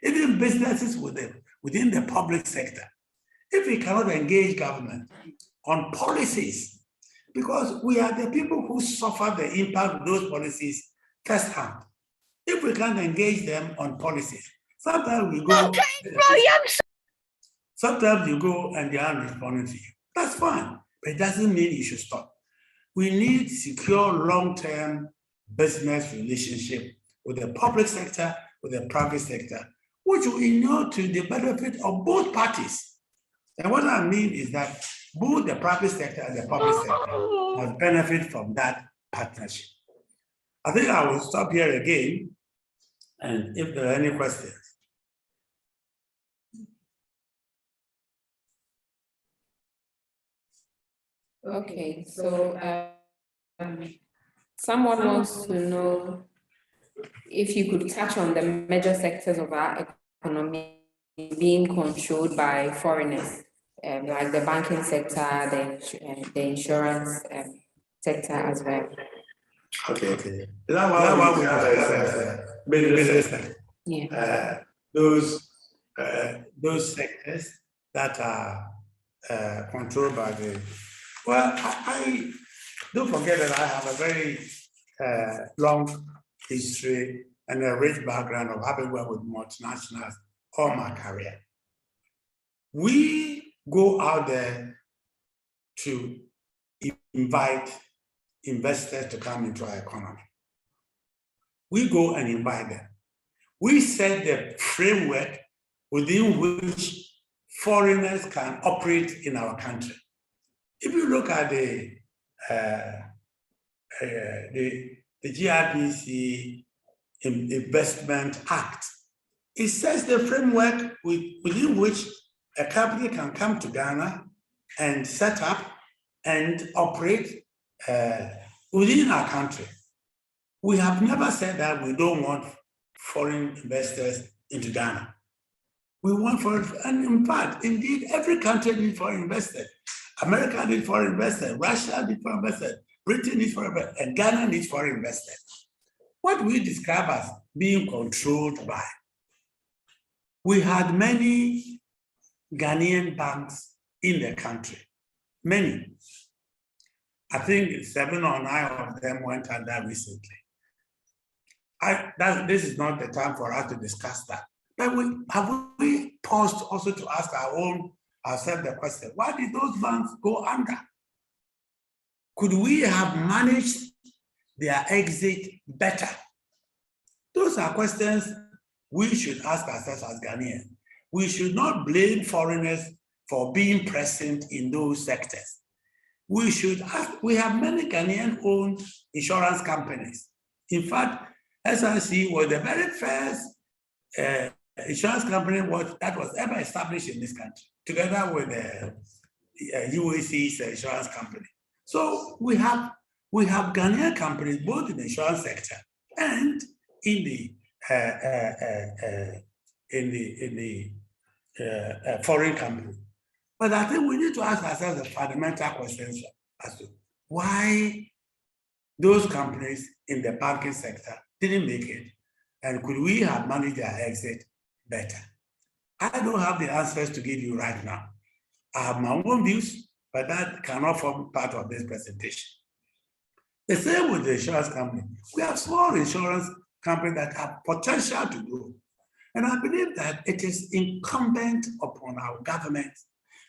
even businesses within the public sector, if we cannot engage government on policies, because we are the people who suffer the impact of those policies firsthand. If we can't engage them on policies, sometimes we go, sometimes you go and they aren't responding to you. That's fine, but it doesn't mean you should stop. We need secure long-term business relationship with the public sector, with the private sector, which will inure to the benefit of both parties. And what I mean is that both the private sector and the public sector must benefit from that partnership. I think I will stop here again, and if there are any questions. Okay, so someone wants to know if you could touch on the major sectors of our economy being controlled by foreigners, like the banking sector, the insurance sector as well. Okay. That one we have business sector. Yeah. Those sectors that are controlled by the. Well, I don't forget that I have a very long history and a rich background of having worked with multinationals all my career. We go out there to invite investors to come into our economy. We go and invite them. We set the framework within which foreigners can operate in our country. If you look at the GIPC Investment Act, it sets the framework within which a company can come to Ghana and set up and operate within our country. We have never said that we don't want foreign investors into Ghana. We want foreign, and in fact, indeed, every country needs foreign investors. America needs foreign investors, Russia needs foreign investors, Britain needs foreign investors, and Ghana needs foreign investors. What we describe as being controlled by. We had many Ghanaian banks in the country, many. I think 7 or 9 of them went under recently. This is not the time for us to discuss that. But have we paused also to ask ourselves the question, why did those banks go under? Could we have managed their exit better? Those are questions we should ask ourselves as Ghanaians. We should not blame foreigners for being present in those sectors. We should ask, we have many Ghanaian-owned insurance companies. In fact, SRC was the very first insurance company that was ever established in this country, together with UAC's insurance company. So we have Ghanaian companies both in the insurance sector and in the foreign company. But I think we need to ask ourselves the fundamental questions as to why those companies in the banking sector didn't make it, and could we have managed their exit better? I don't have the answers to give you right now. I have my own views, but that cannot form part of this presentation. The same with the insurance company. We have small insurance companies that have potential to grow. And I believe that it is incumbent upon our government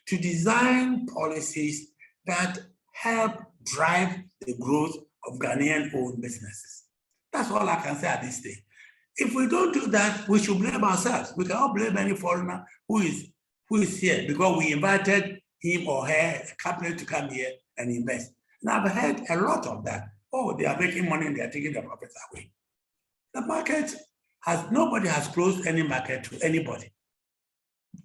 to design policies that help drive the growth of Ghanaian-owned businesses. That's all I can say at this stage. If we don't do that, we should blame ourselves. We cannot blame any foreigner who is here because we invited him or her, a company, to come here and invest. And I've heard a lot of that. Oh, they are making money and they are taking the profits away. The market nobody has closed any market to anybody.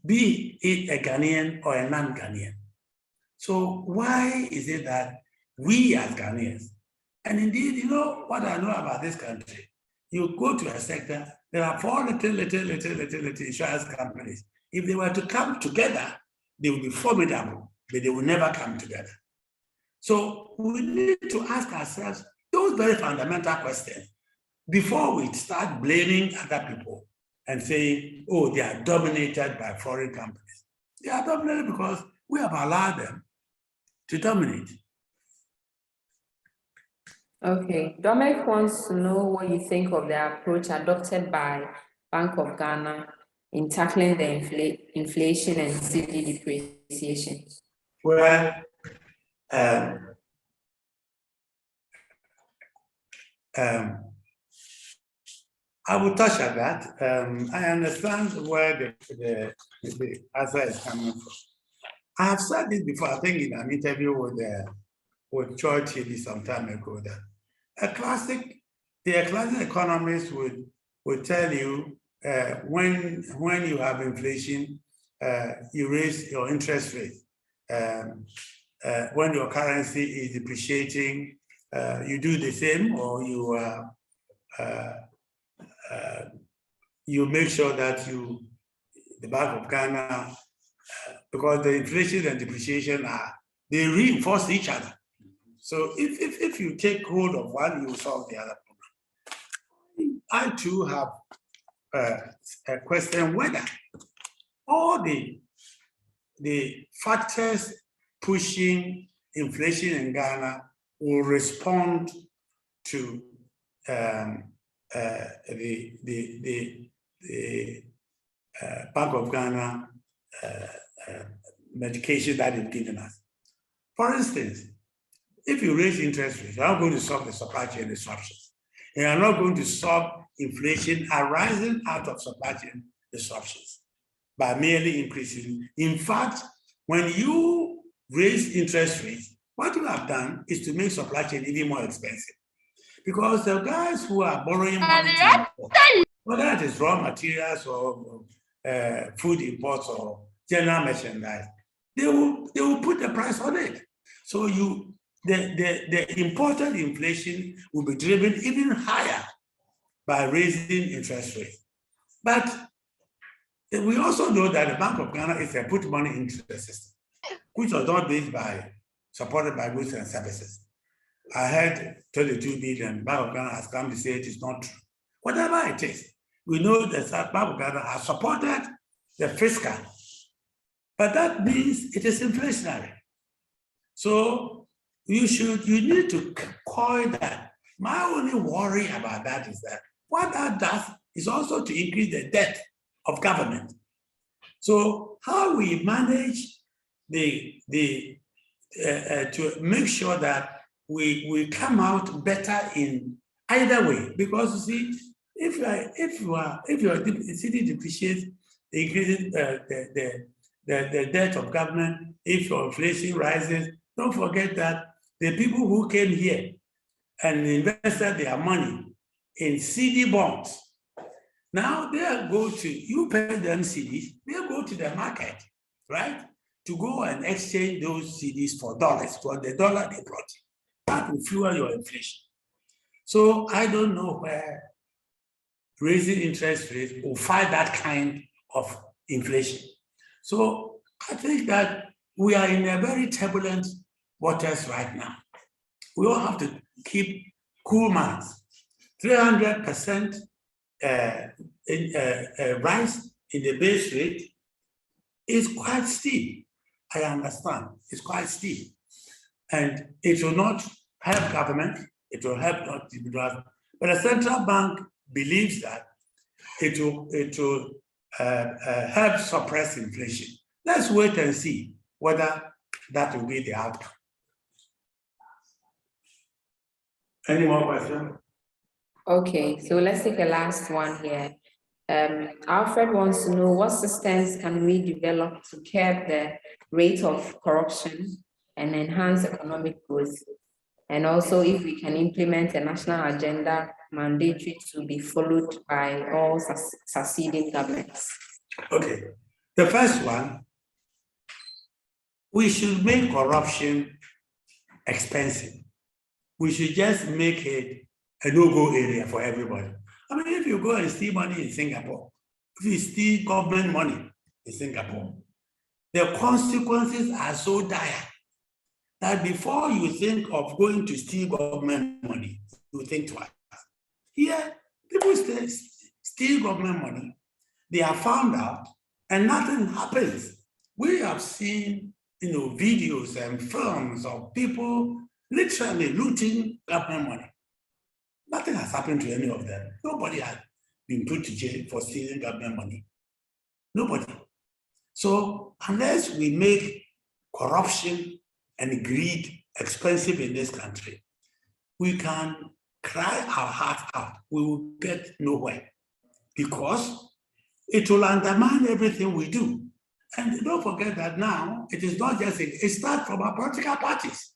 be it a Ghanaian or a non-Ghanaian. So why is it that we as Ghanaians, and indeed, you know what I know about this country, you go to a sector, there are 4 little insurance companies. If they were to come together, they would be formidable, but they will never come together. So we need to ask ourselves those very fundamental questions before we start blaming other people and saying, oh, they are dominated by foreign companies. They are dominated because we have allowed them to dominate. Okay, Dominic wants to know what you think of the approach adopted by Bank of Ghana in tackling the inflation and cedi depreciation. Well, I will touch on that. I understand where the answer is coming from. I have said this before, I think in an interview with George Chidi some time ago, that the classic economist would tell you when you have inflation, you raise your interest rate. When your currency is depreciating, you do the same, or you make sure that the Bank of Ghana, because the inflation and depreciation they reinforce each other. So if you take hold of one, you will solve the other problem. I too have a question whether all the factors pushing inflation in Ghana will respond to the Bank of Ghana medication that is given us. For instance, if you raise interest rates, you're not going to solve the supply chain disruptions. You are not going to solve inflation arising out of supply chain disruptions by merely increasing. In fact, when you raise interest rates, what you have done is to make supply chain even more expensive. Because the guys who are borrowing money to import, whether it is raw materials or food imports or general merchandise, they will put the price on it. So the imported inflation will be driven even higher by raising interest rates. But we also know that the Bank of Ghana is a put money into the system, which was not supported by goods and services. I heard 22 billion, Bank of Ghana has come to say it is not true. Whatever it is, we know that Bank of Ghana has supported the fiscal, but that means it is inflationary. So you need to coin that. My only worry about that is that what that does is also to increase the debt of government. So how we manage to make sure that we come out better in either way, because you see, if your city depreciates, increasing the debt of government, if your inflation rises, don't forget that the people who came here and invested their money in cedi bonds, now they go to, you pay them cedis, they go to the market, right, to go and exchange those cedis for dollars, for the dollar they brought in. That will fuel your inflation. So I don't know where raising interest rates will fight that kind of inflation. So I think that we are in a very turbulent waters right now. We all have to keep cool minds. 300% rise in the base rate is quite steep. I understand, it's quite steep. And it will not help government, it will help not individuals, but the central bank believes that it will help suppress inflation. Let's wait and see whether that will be the outcome. Any more questions? Okay, so let's take a last one here. Alfred wants to know what systems can we develop to curb the rate of corruption and enhance economic growth? And also if we can implement a national agenda mandatory to be followed by all succeeding governments. Okay, The first one, we should make corruption expensive. We should just make it a no-go area for everybody. I mean, if you go and steal money in Singapore, if you steal government money in Singapore, the consequences are so dire that before you think of going to steal government money, you think twice. Here, people steal government money, they are found out, and nothing happens. We have seen, videos and films of people literally looting government money. Nothing has happened to any of them. Nobody has been put to jail for stealing government money. Nobody. So unless we make corruption and greed expensive in this country, we can cry our heart out. We will get nowhere because it will undermine everything we do. And don't forget that now, it is not just, it starts from our political parties.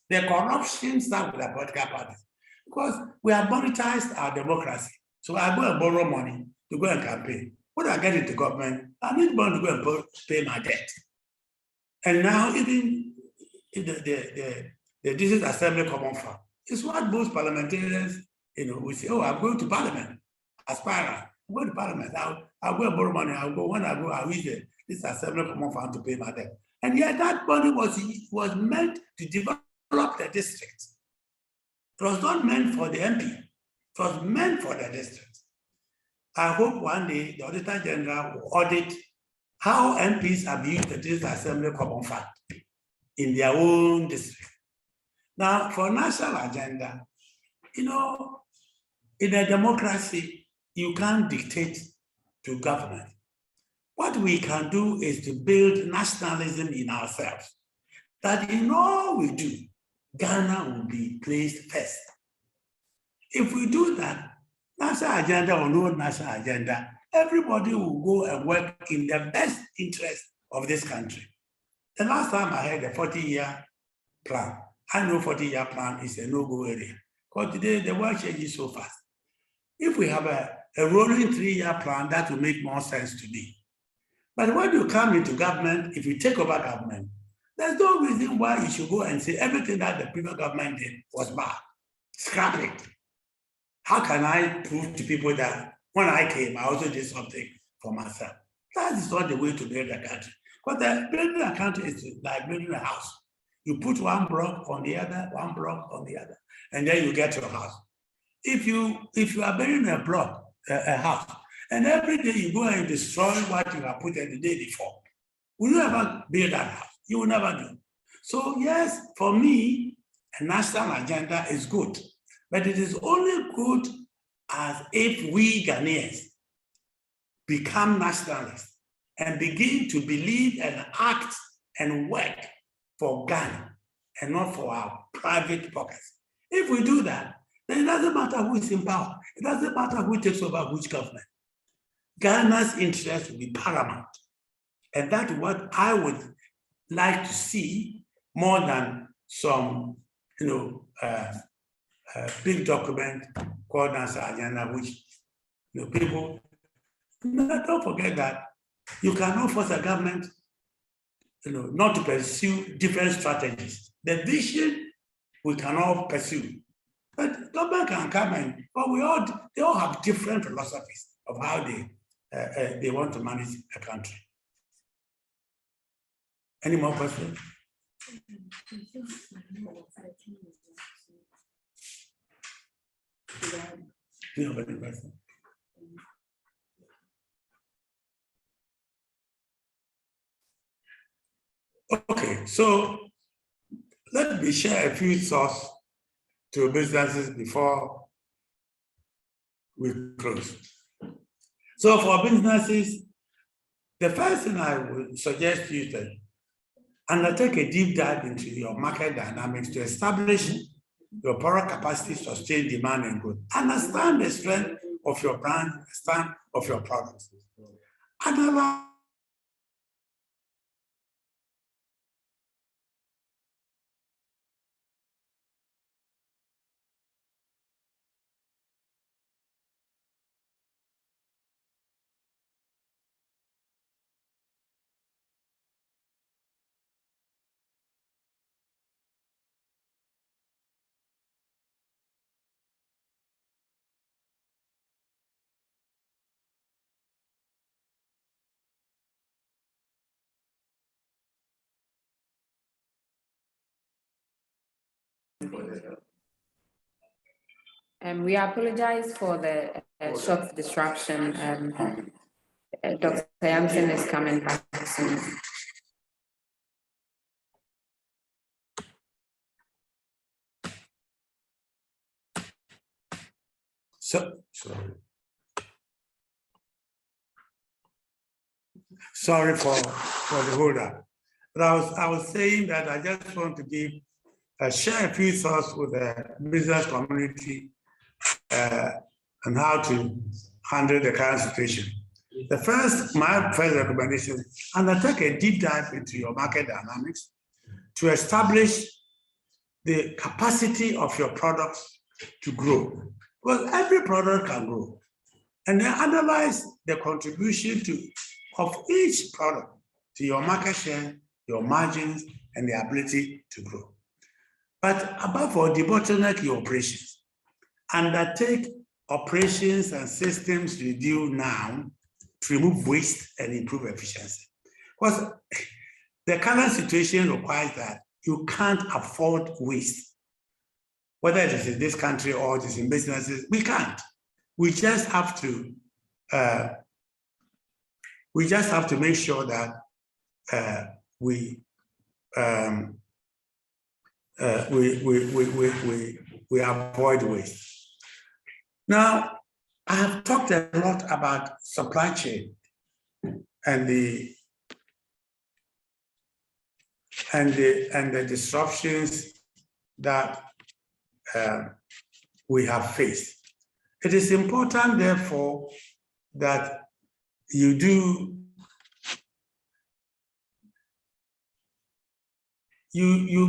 The corruption starts with our political parties because we have monetized our democracy. So I go and borrow money to go and campaign. When I get into government, I need money to go and pay my debt. And now even the District Assembly Common Fund is what most parliamentarians, we say, oh, I'm going to Parliament, aspirant. I'm going to Parliament. I'll go and borrow money. When I go, I'll use this Assembly Common Fund to pay my debt. And yet that money was meant to develop the district. It was not meant for the MP. It was meant for the district. I hope one day the Auditor General will audit how MPs have used the District Assembly Common Fund in their own district. Now, for national agenda, in a democracy, you can't dictate to government. What we can do is to build nationalism in ourselves, that in all we do, Ghana will be placed first. If we do that, national agenda or no national agenda, everybody will go and work in the best interest of this country. The last time I had a 40-year plan, I know 40-year plan is a no-go area, because today the world changes so fast. If we have a rolling 3-year plan, that will make more sense to me. But when you come into government, if you take over government, there's no reason why you should go and say everything that the previous government did was bad. Scrap it. How can I prove to people that when I came, I also did something for myself? That is not the way to build a country. Because building a country is like building a house. You put one block on the other, one block on the other, and then you get your house. If you are building a block, a house, and every day you go and destroy what you have put in the day before, will you ever build that house? You will never do. So yes, for me, a national agenda is good, but it is only good as if we Ghanaians become nationalists and begin to believe and act and work for Ghana and not for our private pockets. If we do that, then it doesn't matter who is in power. It doesn't matter who takes over which government. Ghana's interest will be paramount. And that's what I would like to see more than some, big document called national agenda, which people, don't forget that you cannot force a government, not to pursue different strategies. The vision we cannot pursue, but government can come in. But they all have different philosophies of how they want to manage a country. Any more questions? Do you have any questions? Okay, so let me share a few thoughts to businesses before we close. So for businesses, the first thing I would suggest you to undertake a deep dive into your market dynamics to establish your product capacity, sustain demand and growth. Understand the strength of your brand, strength of your products. Analyze We apologize for the short disruption. Dr. Yamson is coming back soon. Sorry for the hold up. But I was saying that I just want to share a few thoughts with the business community on how to handle the current situation. My first recommendation, undertake a deep dive into your market dynamics to establish the capacity of your products to grow. Because every product can grow. And then analyze the contribution of each product to your market share, your margins, and the ability to grow. But above all, debottleneck your operations. Undertake operations and systems you do now to remove waste and improve efficiency. Because the current situation requires that you can't afford waste. Whether it is in this country or it is in businesses, we can't. We just have to make sure that we avoid waste. Now, I have talked a lot about supply chain and the disruptions that we have faced. It is important, therefore, that you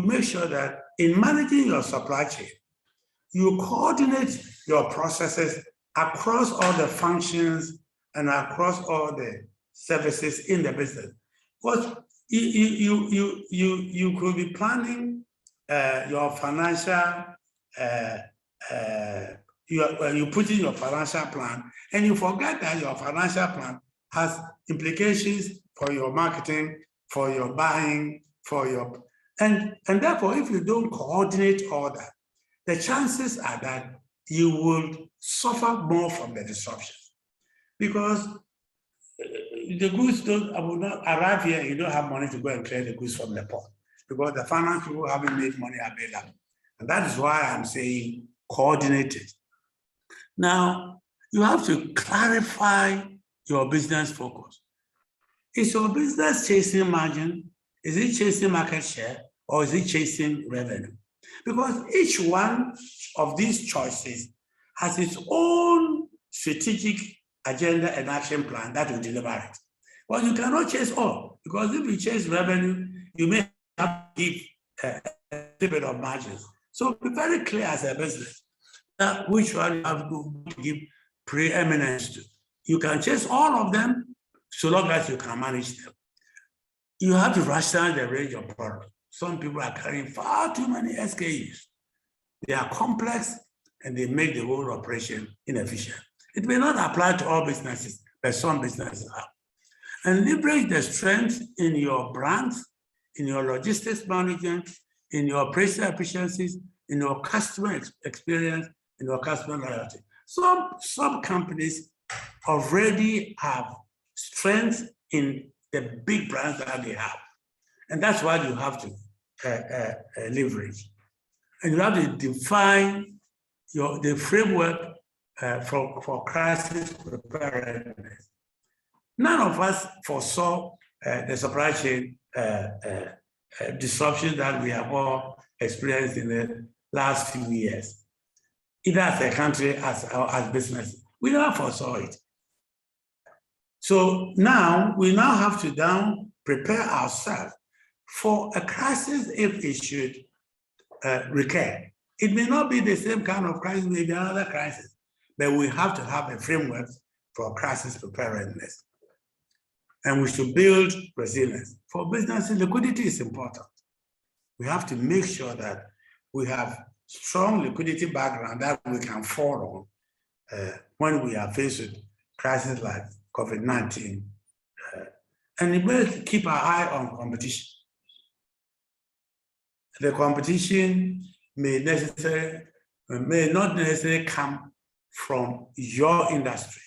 make sure that in managing your supply chain, you coordinate your processes across all the functions and across all the services in the business. Because you could be planning your financial, you put in your financial plan, and you forget that your financial plan has implications for your marketing, for your buying, and therefore, if you don't coordinate all that, the chances are that you will suffer more from the disruptions. Because the goods will not arrive here, you don't have money to go and clear the goods from the port, because the finance people haven't made money available. And that is why I'm saying coordinated. Now, you have to clarify your business focus. Is your business chasing margin? Is it chasing market share? Or is it chasing revenue? Because each one of these choices has its own strategic agenda and action plan that will deliver it. Well, you cannot chase all, because if you chase revenue, you may have to give a little bit of margins. So be very clear as a business that which one you have to give preeminence to. You can chase all of them so long as you can manage them. You have to rationalize the range of products. Some people are carrying far too many SKUs. They are complex and they make the whole operation inefficient. It may not apply to all businesses, but some businesses have. And leverage the strength in your brands, in your logistics management, in your operational efficiencies, in your customer experience, in your customer loyalty. Some companies already have strength in the big brands that they have. And that's why you have to leverage. And you have to define the framework for crisis preparedness. None of us foresaw the supply chain disruption that we have all experienced in the last few years, either as a country as business. We never foresaw it. So now we have to prepare ourselves for a crisis if it should recur. It may not be the same kind of crisis, maybe another crisis, but we have to have a framework for crisis preparedness. And we should build resilience. For businesses, liquidity is important. We have to make sure that we have strong liquidity background that we can fall on when we are faced with crises like COVID-19. And we must keep our eye on competition. The competition may not necessarily come from your industry.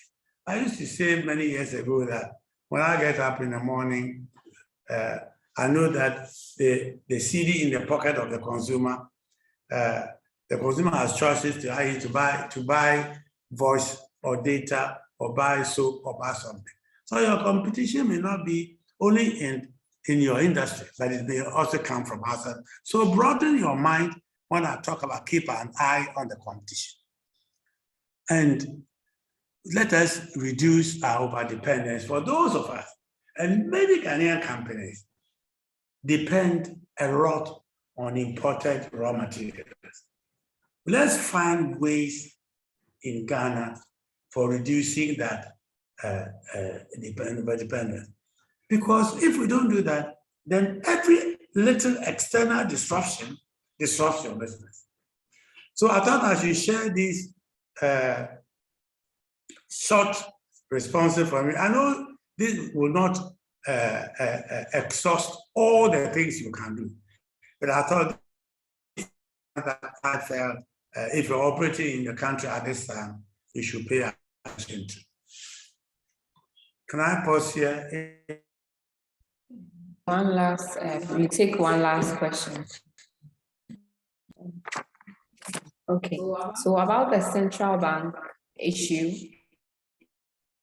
I used to say many years ago that when I get up in the morning, I know that the CD in the pocket of the consumer has choices to buy voice or data or buy soap or buy something. So your competition may not be only in your industry, but it may also come from outside. So broaden your mind when I talk about keep an eye on the competition. And let us reduce our overdependence for those of us. And many Ghanaian companies depend a lot on imported raw materials. Let's find ways in Ghana for reducing that dependence. Because if we don't do that, then every little external disruption disrupts your business. So I thought I should share this short responses for me. I know this will not exhaust all the things you can do, but I thought that I felt if you're operating in the country at this time, you should pay attention to. Can I pause here? One last, we take one last question. Okay, so about the central bank issue,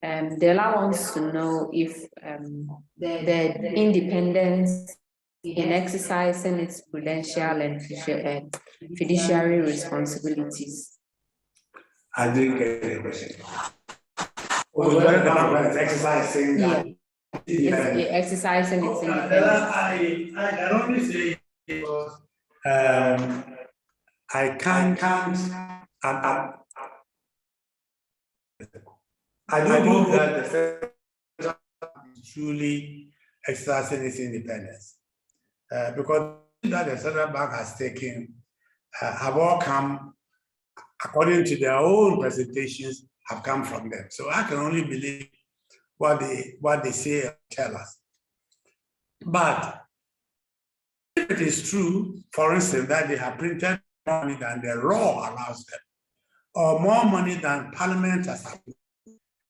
Dela wants to know if the independence in exercising its prudential and fiduciary responsibilities. I didn't get the question. Oh, the bank is exercising that. Exercising its independence. I can only say because I can't I do hope that the central bank is truly exercising its independence because that the central bank has taken have all come according to their own presentations have come from them. So I can only believe what they say and tell us. But if it is true, for instance, that they have printed more money than the law allows them, or more money than Parliament has approved,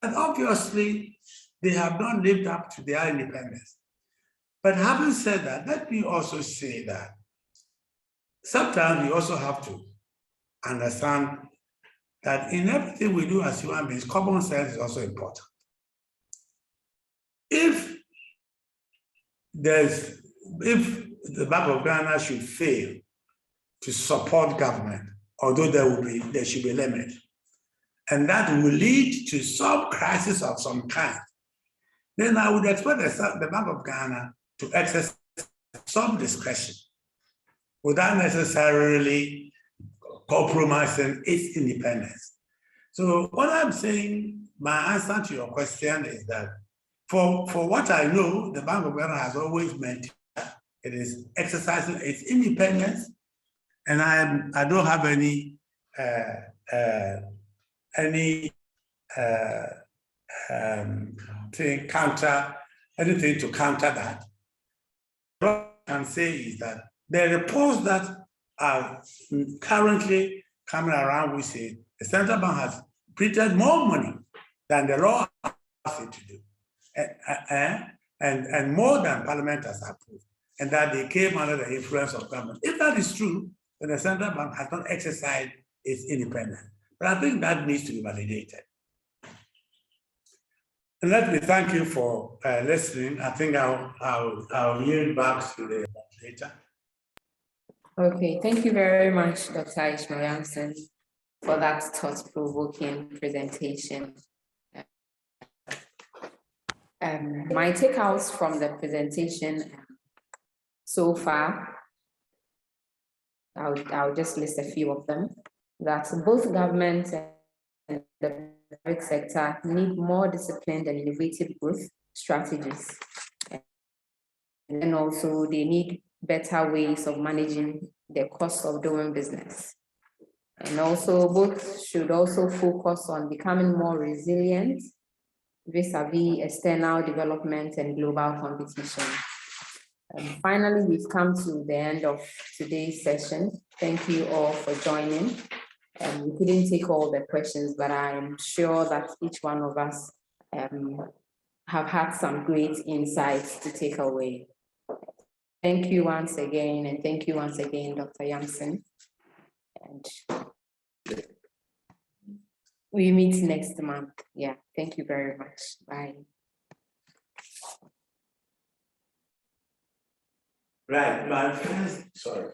and obviously they have not lived up to their independence. But having said that, let me also say that sometimes we also have to understand that in everything we do as human beings, common sense is also important. If the Bank of Ghana should fail to support government, although there should be a limit, and that will lead to some crisis of some kind, then I would expect the Bank of Ghana to exercise some discretion without necessarily compromising its independence. So what I'm saying, my answer to your question is that for what I know, the Bank of Ghana has always meant it is exercising its independence, and I don't have anything to counter that. What I can say is that the reports that are currently coming around, we say the central bank has printed more money than the law allows it to do, and more than Parliament has approved, and that they came under the influence of government. If that is true, then the central bank has not exercised its independence. But I think that needs to be validated. And let me thank you for listening. I think I'll yield back to the moderator. Okay, thank you very much, Dr. Ishmael Yamson, for that thought-provoking presentation. My takeouts from the presentation so far, I'll just list a few of them, that both government and the private sector need more disciplined and innovative growth strategies. And also they need better ways of managing the cost of doing business. And also both should also focus on becoming more resilient vis-a-vis external development and global competition. Finally, we've come to the end of today's session. Thank you all for joining. We couldn't take all the questions, but I'm sure that each one of us have had some great insights to take away. Thank you once again, and thank you once again, Dr. Yamson. And we meet next month. Yeah, thank you very much. Bye. Right, my first, sorry.